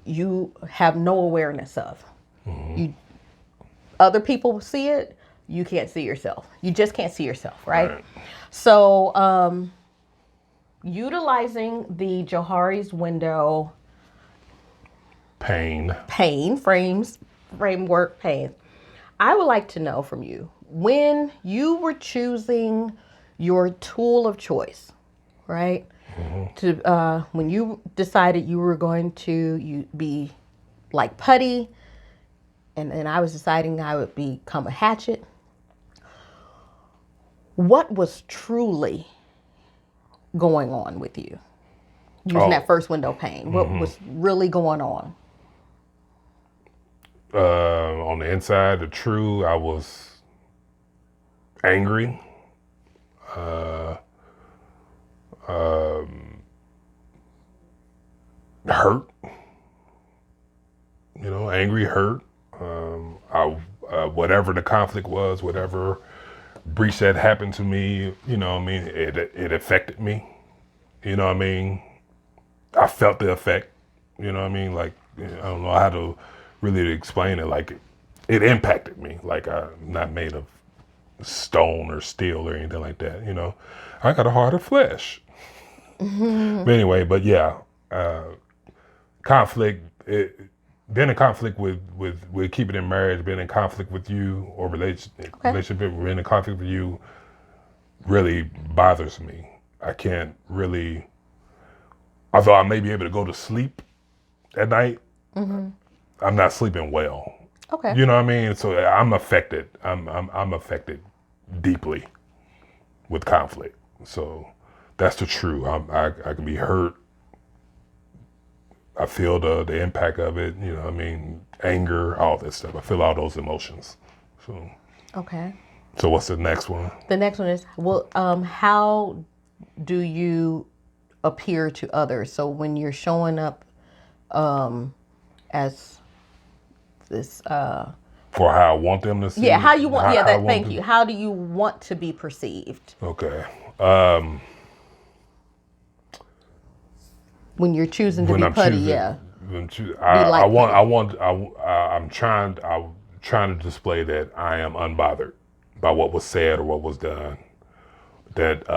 you have no awareness of. Other people see it, you can't see yourself. You just can't see yourself, right? So utilizing the Johari's window framework pane, I would like to know from you, when you were choosing your tool of choice, right? To when you decided you were going to be like putty, and I was deciding I would become a hatchet, what was truly going on with you using that first window pane? What was really going on? On the inside, I was angry. Hurt. Angry, hurt. Whatever the conflict was, whatever breach that happened to me, it affected me. I felt the effect. Like, I don't know how to really explain it. Like, it impacted me. Like, I'm not made of stone or steel or anything like that. I got a heart of flesh. But anyway, conflict. Being in conflict with keeping in marriage, being in conflict with you or relationship, being in conflict with you really bothers me. I can't really, although I may be able to go to sleep at night, I'm not sleeping well. You know what I mean? So I'm affected. I'm affected deeply with conflict. So That's the truth. I can be hurt. I feel the impact of it. You know what I mean? Anger, all that stuff. I feel all those emotions. So. Okay. So what's the next one? The next one is, well, how do you appear to others? So when you're showing up as this, For how I want them to see. yeah, how you want, thank them. you. How do you want to be perceived? Okay. When you're choosing to be putty, yeah. I'm trying to display that I am unbothered by what was said or what was done. That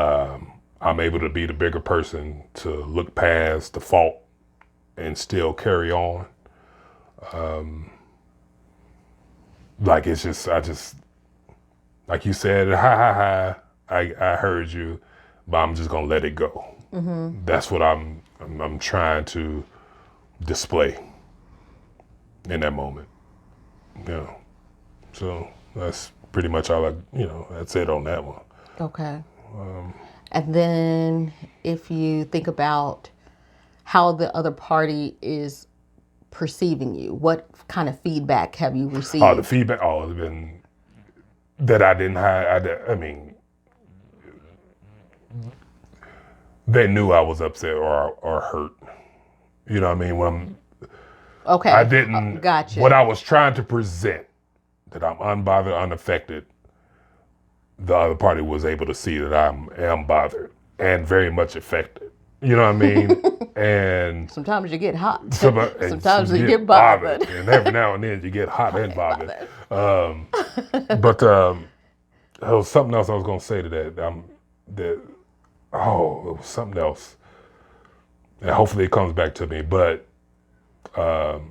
I'm able to be the bigger person to look past the fault and still carry on. Like it's just, like you said, I heard you, but I'm just gonna let it go. Mm-hmm. That's what I'm trying to display in that moment. Yeah. So that's pretty much all that's it on that one. Okay. And then if you think about how the other party is perceiving you, what kind of feedback have you received? Oh, the feedback, it's been that I didn't have, I mean, they knew I was upset or hurt. You know what I mean? Okay. I didn't, gotcha. What I was trying to present, that I'm unbothered, unaffected, the other party was able to see that I am bothered and very much affected. You know what I mean? And sometimes you get hot. Sometimes you get bothered. And every now and then you get hot and bothered. But there was something else I was going to say to that. It was something else. And hopefully it comes back to me. But I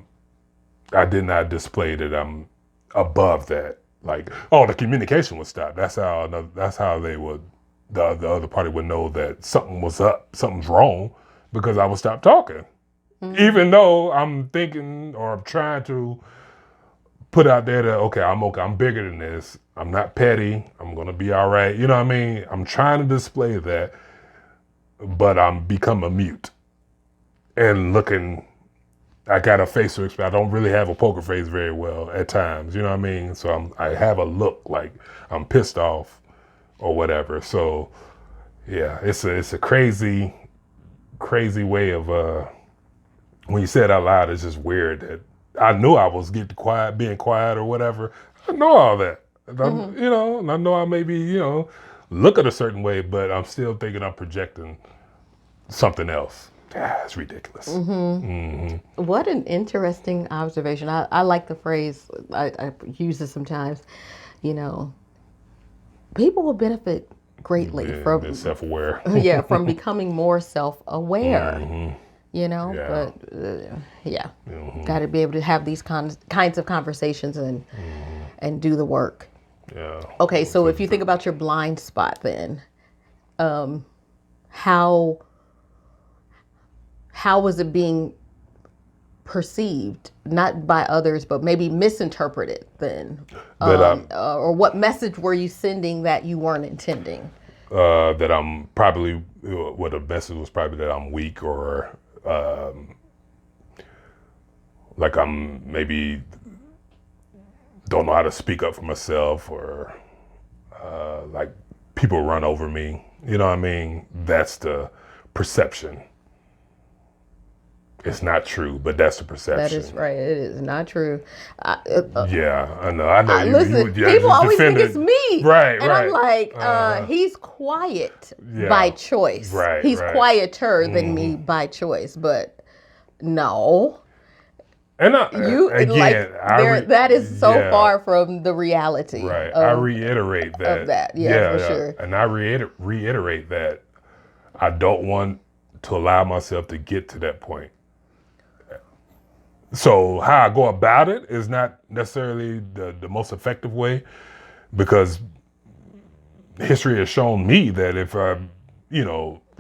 did not display that I'm above that. Like, the communication would stop. That's how they would, the other party would know that something was up, something's wrong, because I would stop talking. Mm-hmm. Even though I'm thinking or I'm trying to put out there that, okay, I'm bigger than this. I'm not petty. I'm going to be all right. You know what I mean? I'm trying to display that, but I'm become a mute and looking. I got a facial expression. I don't really have a poker face very well at times. You know what I mean? So I have a look like I'm pissed off or whatever. So yeah, it's a crazy way of when you say it out loud, it's just weird that I knew I was being quiet or whatever. I know all that. Mm-hmm. And I know I maybe, look at a certain way, but I'm still thinking I'm projecting something else. It's ridiculous. Mm-hmm. Mm-hmm. What an interesting observation. I like the phrase, I use it sometimes, people will benefit greatly from self-aware. Yeah, from becoming more self-aware. Mm-hmm. Yeah. But mm-hmm. Got to be able to have these kinds of conversations and do the work. Yeah. Okay, so if you think about your blind spot then, how was it being perceived, not by others, but maybe misinterpreted then? Or what message were you sending that you weren't intending? That I'm probably, the message was probably that I'm weak or like I'm maybe don't know how to speak up for myself or like people run over me. You know what I mean? That's the perception. It's not true, but that's the perception. That is right. It is not true. Yeah, I know. Listen, people always think it's me. Right, and I'm like, he's quiet by choice. Right, he's quieter than me by choice, but no. And that is so far from the reality. Right. I reiterate that. Of that, for sure. And I reiterate that I don't want to allow myself to get to that point. So how I go about it is not necessarily the most effective way, because history has shown me that if I,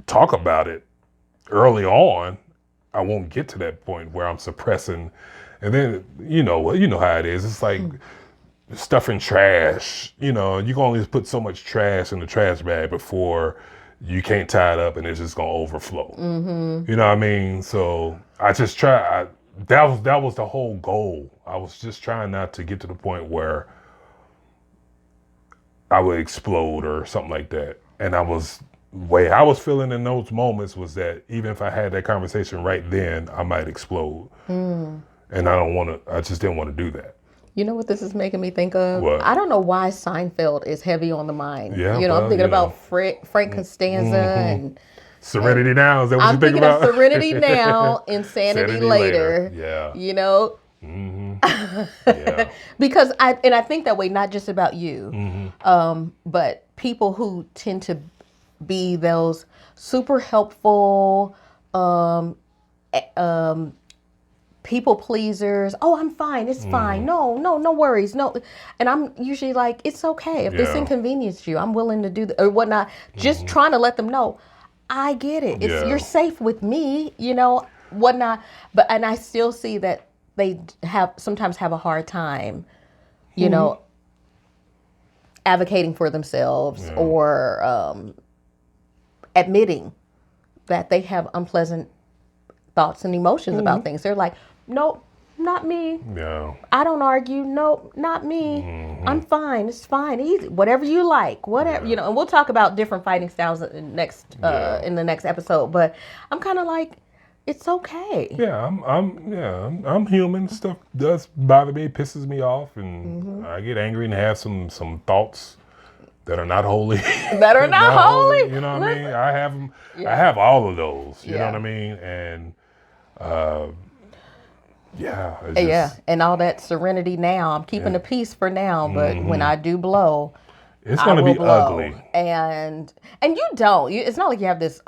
talk about it early on, I won't get to that point where I'm suppressing. And then, you know how it is. It's like stuffing trash. You can only put so much trash in the trash bag before you can't tie it up and it's just gonna overflow. You know what I mean? So I just that was the whole goal. I was just trying not to get to the point where I would explode or something like that. And way I was feeling in those moments was that even if I had that conversation right then, I might explode. And I just didn't want to do that. You know what this is making me think of? What? I don't know why Seinfeld is heavy on the mind. Yeah, I'm thinking about Frank Costanza and Serenity Now, is that what you think about? I'm thinking of Serenity Now, Insanity later. Yeah. You know? Yeah. Because I think that way, not just about you, but people who tend to be those super helpful, people pleasers. Oh, I'm fine. It's fine. No worries. No. And I'm usually like, it's okay. If this inconveniences you, I'm willing to do or whatnot. Just trying to let them know, I get it. You're safe with me, whatnot. And I still see that they sometimes have a hard time, advocating for themselves or admitting that they have unpleasant thoughts and emotions about things. They're like, nope, not me. Yeah. I don't argue. Nope, not me. I'm fine. It's fine. Easy. Whatever you like. Whatever, and we'll talk about different fighting styles in the next episode. But I'm kind of like, it's okay. Yeah, I'm human. Stuff does bother me, pisses me off, and I get angry and have some thoughts that are not holy. That are not holy. You know what I mean? I have them. I have all of those. You know what I mean? And and all that serenity now. I'm keeping the peace for now, but when I do blow, it's going to be ugly. And you don't. It's not like you have this.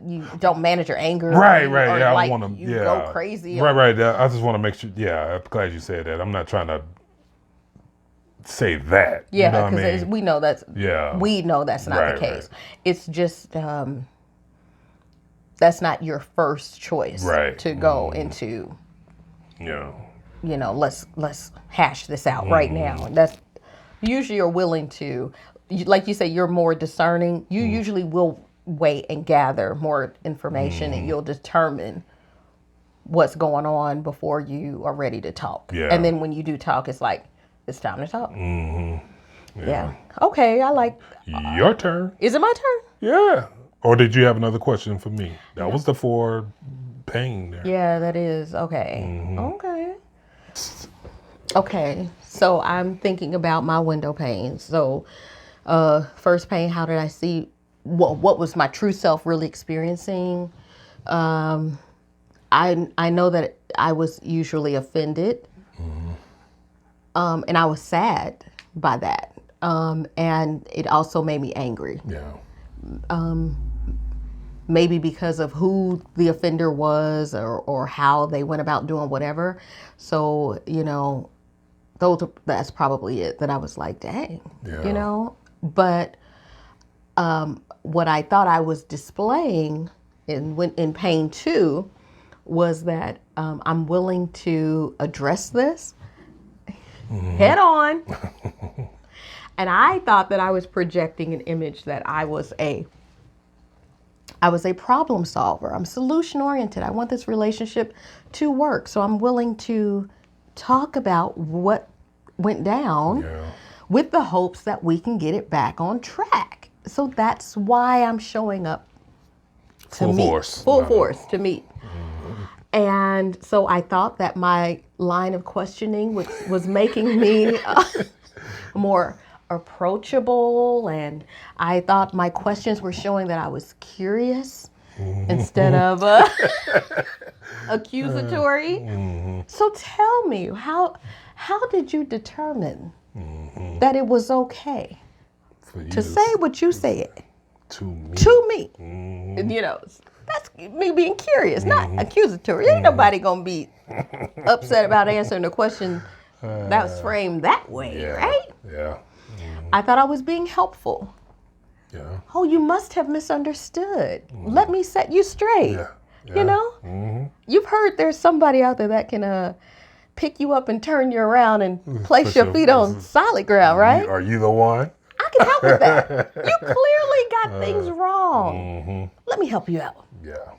You don't manage your anger. Right. Or Yeah, like I want to. Go crazy. Right. I just want to make sure. Yeah, I'm glad you said that. I'm not trying to say that. Yeah, because we know that's. Yeah. We know that's not the case. Right. It's just that's not your first choice. Right. To go into. Yeah. Let's hash this out right now. That's usually you're willing to, like you say, you're more discerning. You usually will wait and gather more information, and you'll determine what's going on before you are ready to talk. Yeah. And then when you do talk, it's like it's time to talk. Yeah. Okay. I like. Your turn. Is it my turn? Yeah. Or did you have another question for me? That was the 4 pain there. Yeah, that is. Okay. Okay. So I'm thinking about my window panes. So first pain, how did I see what was my true self really experiencing? I know that I was usually offended. And I was sad by that. And it also made me angry. Yeah. Maybe because of who the offender was or how they went about doing whatever. So, that's probably it, that I was like, dang, But what I thought I was displaying in pain 2 was that I'm willing to address this head on. And I thought that I was projecting an image that I was a problem solver. I'm solution oriented. I want this relationship to work. So I'm willing to talk about what went down with the hopes that we can get it back on track. So that's why I'm showing up to meet. Full force to meet. And so I thought that my line of questioning was making me more approachable, and I thought my questions were showing that I was curious instead of accusatory. So tell me, how did you determine that it was okay to say what you said to me? And, that's me being curious, not accusatory. Ain't nobody gonna be upset about answering a question that was framed that way, right? Yeah. I thought I was being helpful. Yeah. Oh, you must have misunderstood. Let me set you straight. Yeah. You've heard there's somebody out there that can pick you up and turn you around and place your feet on solid ground, right? Are you the one? I I can help with that. You clearly got things wrong. Let me help you out. Yeah.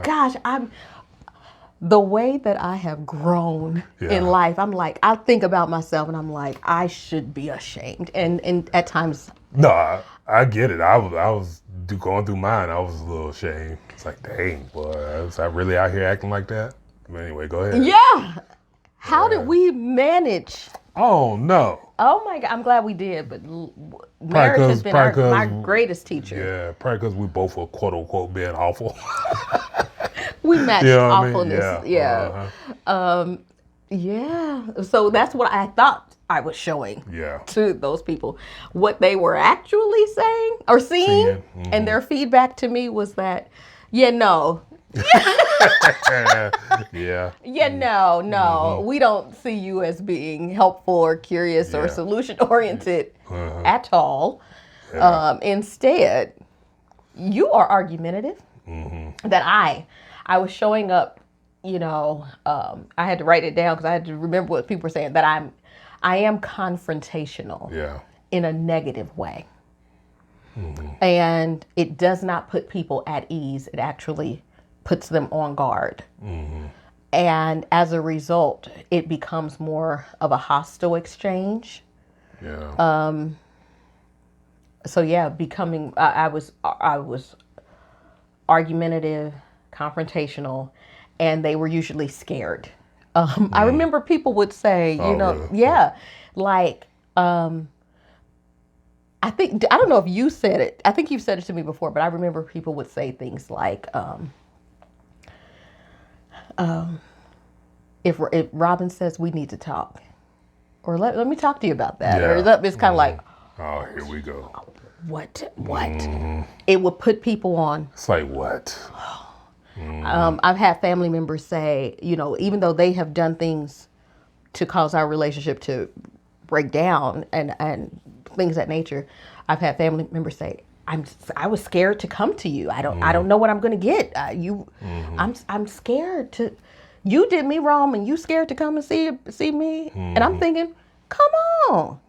Gosh, the way that I have grown in life, I'm like, I think about myself and I'm like, I should be ashamed. And at times. No, I get it. I was going through mine. I was a little ashamed. It's like, dang, boy, was I really out here acting like that? But anyway, go ahead. Yeah. How did we manage? Oh, no. Oh my God, I'm glad we did, but marriage has been my greatest teacher. Yeah, probably because we both were quote unquote being awful. We matched awfulness. I mean? Yeah. Yeah. So that's what I thought I was showing Yeah. to those people. What they were actually saying or seeing, and their feedback to me was that, no. Yeah. No. We don't see you as being helpful or curious or solution oriented at all. Yeah. Instead, you are argumentative. That I was showing up, I had to write it down because I had to remember what people were saying, that I am confrontational in a negative way. And it does not put people at ease. It actually puts them on guard. And as a result, it becomes more of a hostile exchange. Yeah. So becoming, I was argumentative, confrontational, and they were usually scared. I remember people would say, really? like, I don't know if you said it. I think you've said it to me before, but I remember people would say things like, if Robin says we need to talk, or let me talk to you about that, or it's kind of like, oh, here we go. What? It would put people on. It's like, what? I've had family members say, even though they have done things to cause our relationship to break down and things of that nature, I've had family members say, I was scared to come to you. I don't know what I'm going to get. I'm scared to. You did me wrong, and you scared to come and see me. And I'm thinking, come on,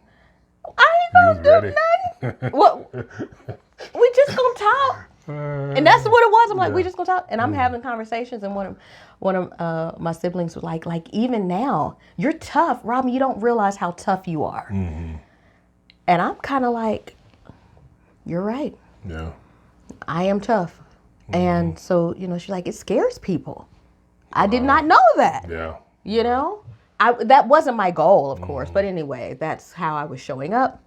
I ain't gonna do nothing. What? We just gonna talk. And that's what it was. I'm like, we just gonna talk. And I'm having conversations, and one of my siblings was like even now, you're tough, Robin. You don't realize how tough you are. And I'm kind of like, you're right. Yeah. I am tough. And so, she's like, it scares people. I did not know that. Yeah. That wasn't my goal, of course. But anyway, that's how I was showing up.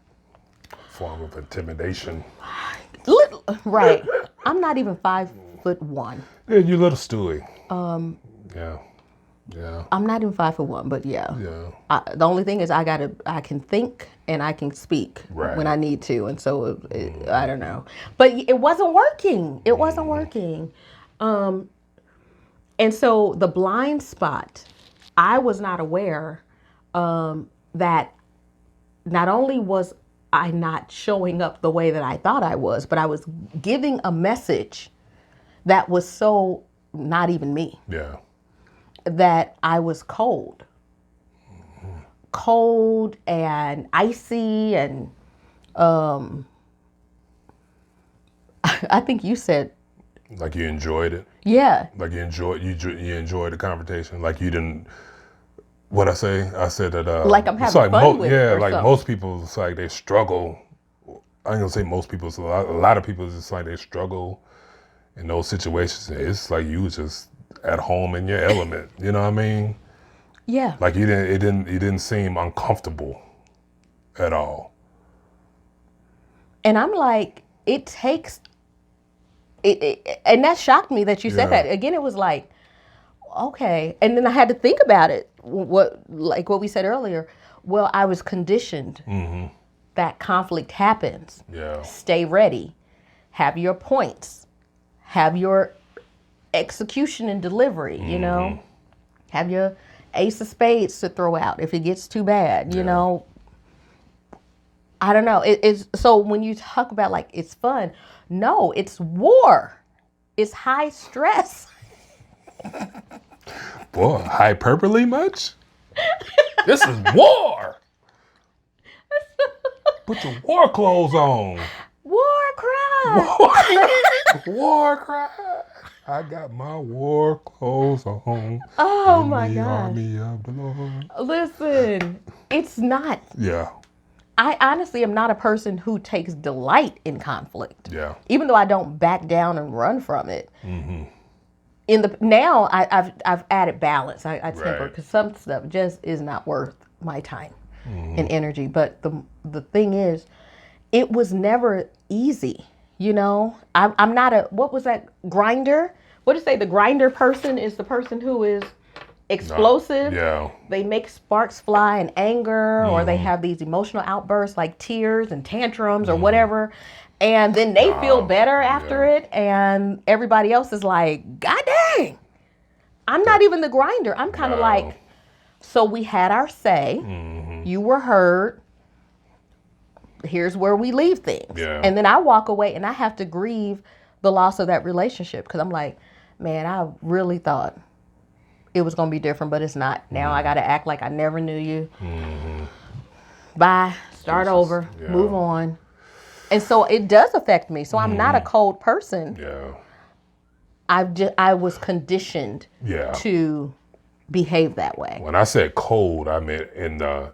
Form of intimidation. Right. I'm not even 5'1". Yeah, you little Stewie. Yeah. I'm not even 5'1", but yeah. The only thing is I can think and I can speak when I need to, and so I don't know. But it wasn't working. It wasn't working. And so the blind spot, I was not aware that not only was I not showing up the way that I thought I was, but I was giving a message that was so not even me. Yeah. That I was cold and icy, and I think you said, like, you enjoyed it. Yeah. Like you enjoyed the confrontation. Like you didn't. What I say? I said that. Like I'm having fun with it. Yeah, like something. Most people, it's like they struggle. I ain't gonna say most people. So a lot of people, it's like they struggle in those situations. It's like you was just at home in your element. You know what I mean? Yeah. Like it didn't seem uncomfortable at all. And I'm like, it takes. And that shocked me that you said that. Again, it was like, okay. And then I had to think about it. What we said earlier. Well, I was conditioned that conflict happens. Yeah. Stay ready. Have your points. Have your execution and delivery, Have your ace of spades to throw out if it gets too bad, I don't know. It's so when you talk about like it's fun, no, it's war. It's high stress. Boy, hyperbole much? This is war. Put your war clothes on. War cry. War cry. I got my war clothes on. Oh in my the gosh. army of the Lord. Listen, it's not. Yeah. I honestly am not a person who takes delight in conflict. Yeah. Even though I don't back down and run from it. Mm-hmm. Now I've added balance. I temper Right. because some stuff just is not worth my time and energy. But the thing is, it was never easy. You know, I'm not a, what was that, grinder? What did you say? The grinder person is the person who is explosive. Yeah. They make sparks fly in anger, or they have these emotional outbursts like tears and tantrums or whatever. And then they feel better after it. And everybody else is like, God dang, I'm not even the grinder. I'm kind of like, so we had our say. You were heard. Here's where we leave things. Yeah. And then I walk away and I have to grieve the loss of that relationship because I'm like, man, I really thought it was going to be different, but it's not. Now I got to act like I never knew you. Bye. Start over. Move on. And so it does affect me. So I'm not a cold person. Yeah. I was conditioned to behave that way. When I said cold, I meant in the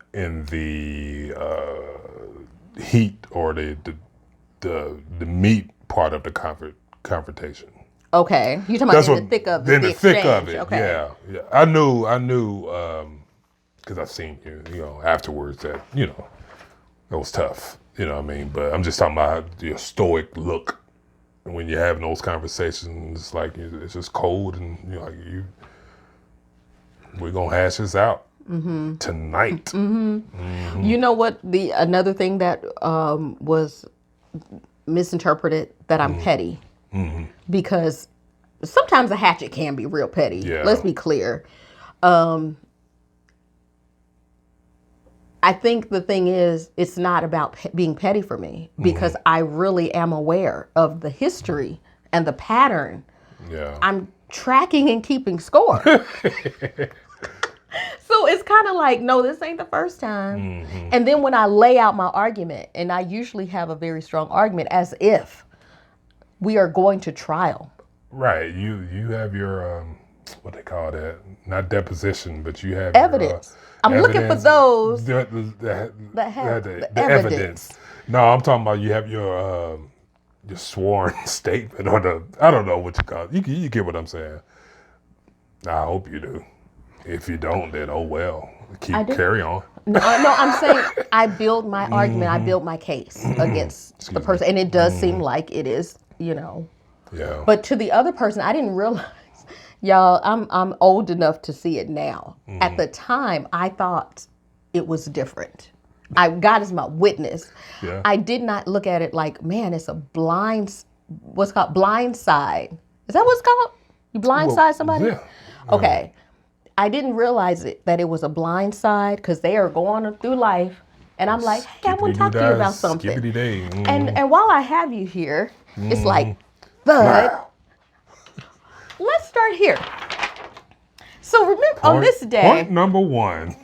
heat or the meat part of the confrontation. Okay, you talking about in the thick of it? In the thick of it, okay. yeah. I knew, because I seen you, afterwards that it was tough. You know what I mean? But I'm just talking about your stoic look when you're having those conversations. It's like it's just cold, and we're gonna hash this out tonight. You know what? Another thing that was misinterpreted, that I'm petty, because sometimes a hatchet can be real petty. Yeah. Let's be clear. I think the thing is, it's not about being petty for me, because I really am aware of the history and the pattern. Yeah. I'm tracking and keeping score. So it's kind of like, no, this ain't the first time. And then when I lay out my argument, and I usually have a very strong argument, as if we are going to trial. Right. You have your what they call that? Not deposition, but you have Evidence. I'm looking for those that have the the evidence. No, I'm talking about you have your sworn statement, or I don't know what you call it. You get what I'm saying. I hope you do. If you don't, then oh well. Carry on. No, I'm saying I build my argument, I build my case against the person, and it does seem like it is, Yeah. But to the other person, I didn't realize. Y'all, I'm old enough to see it now. At the time, I thought it was different. God is my witness. Yeah. I did not look at it like, man, it's a what's called blind side. Is that what it's called? You blindside somebody? Yeah. Okay. I didn't realize that it was a blind side, because they are going through life, and I'm like, hey, I want to talk to you about something. And while I have you here, it's like, Bud, let's start here. So remember, on this day, point number one.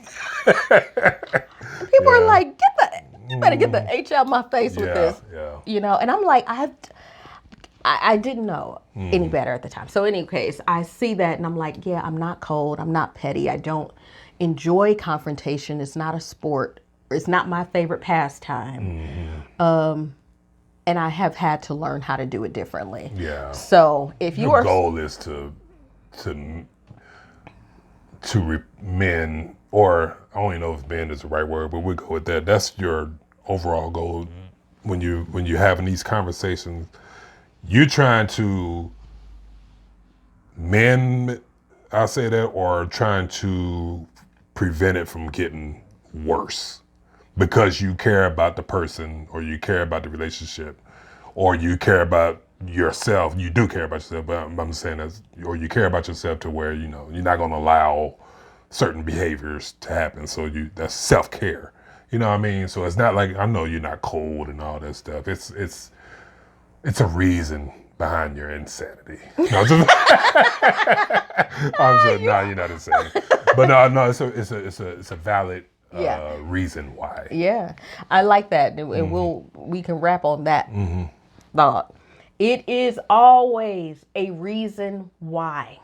people are like, you better get the H out my face with this. Yeah. And I'm like, I didn't know any better at the time. So in any case, I see that and I'm like, yeah, I'm not cold. I'm not petty. I don't enjoy confrontation. It's not a sport. It's not my favorite pastime. And I have had to learn how to do it differently. Yeah. So if your goal is to mend, or I don't even know if mend is the right word, but we'll go with that. That's your overall goal when you're having these conversations. You're trying to mend, I'll say that, or trying to prevent it from getting worse because you care about the person, or you care about the relationship, or you care about yourself. You do care about yourself, but I'm saying or you care about yourself to where, you're not going to allow certain behaviors to happen. So that's self-care. You know what I mean? So it's not like, I know you're not cold and all that stuff. It's a reason behind your insanity. No, I'm just, you're not insane. But no, it's a valid reason why. Yeah, I like that, and we can wrap on that thought. It is always a reason why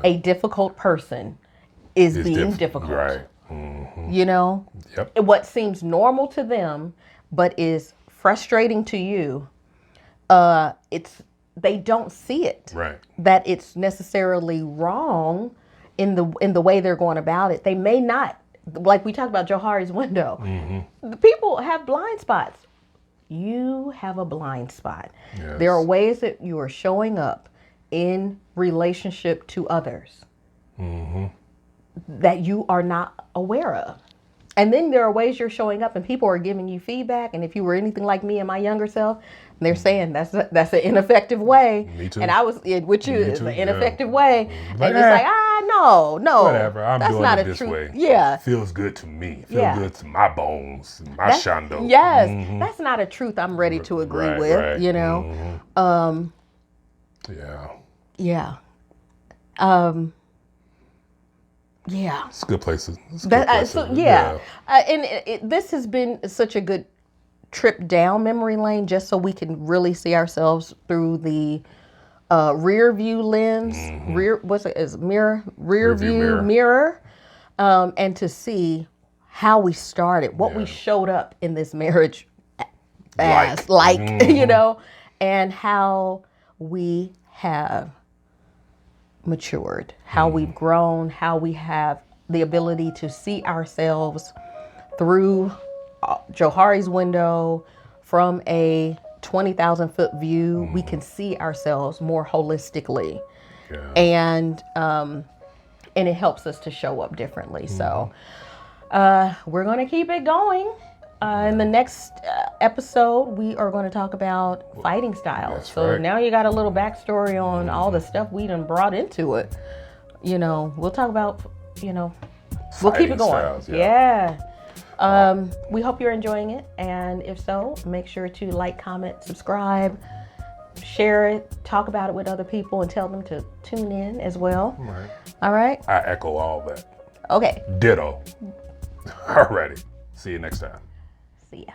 a difficult person is being difficult. Right. You know, what seems normal to them, but is frustrating to you. They don't see it. Right. That it's necessarily wrong in the way they're going about it. They may not, like we talked about Johari's window. The people have blind spots. You have a blind spot. Yes. There are ways that you are showing up in relationship to others that you are not aware of. And then there are ways you're showing up and people are giving you feedback. And if you were anything like me and my younger self, they're saying that's an ineffective way. Me too. And I was with you, it's an ineffective way. Like, and it's like, no. Whatever, I'm that's doing not it a this truth. way. Yeah. Feels good to me. Feels good to my bones, my shando. Yes. That's not a truth I'm ready to agree with, right. you know? Yeah. Yeah. Yeah. It's a good place. This has been such a good trip down memory lane, just so we can really see ourselves through the rear view lens, rear view mirror, and to see how we started, what we showed up in this marriage as, you know, and how we have matured, how we've grown, how we have the ability to see ourselves through Johari's window from a 20,000-foot view. We can see ourselves more holistically, and it helps us to show up differently. So we're going to keep it going. In the next episode, we are going to talk about fighting styles. Now you got a little backstory on all the stuff we done brought into it. You know, we'll talk about, we'll keep it going. Styles, we hope you're enjoying it. And if so, make sure to like, comment, subscribe, share it, talk about it with other people, and tell them to tune in as well. Right. All right. I echo all that. Okay. Ditto. Alrighty. See you next time. See ya.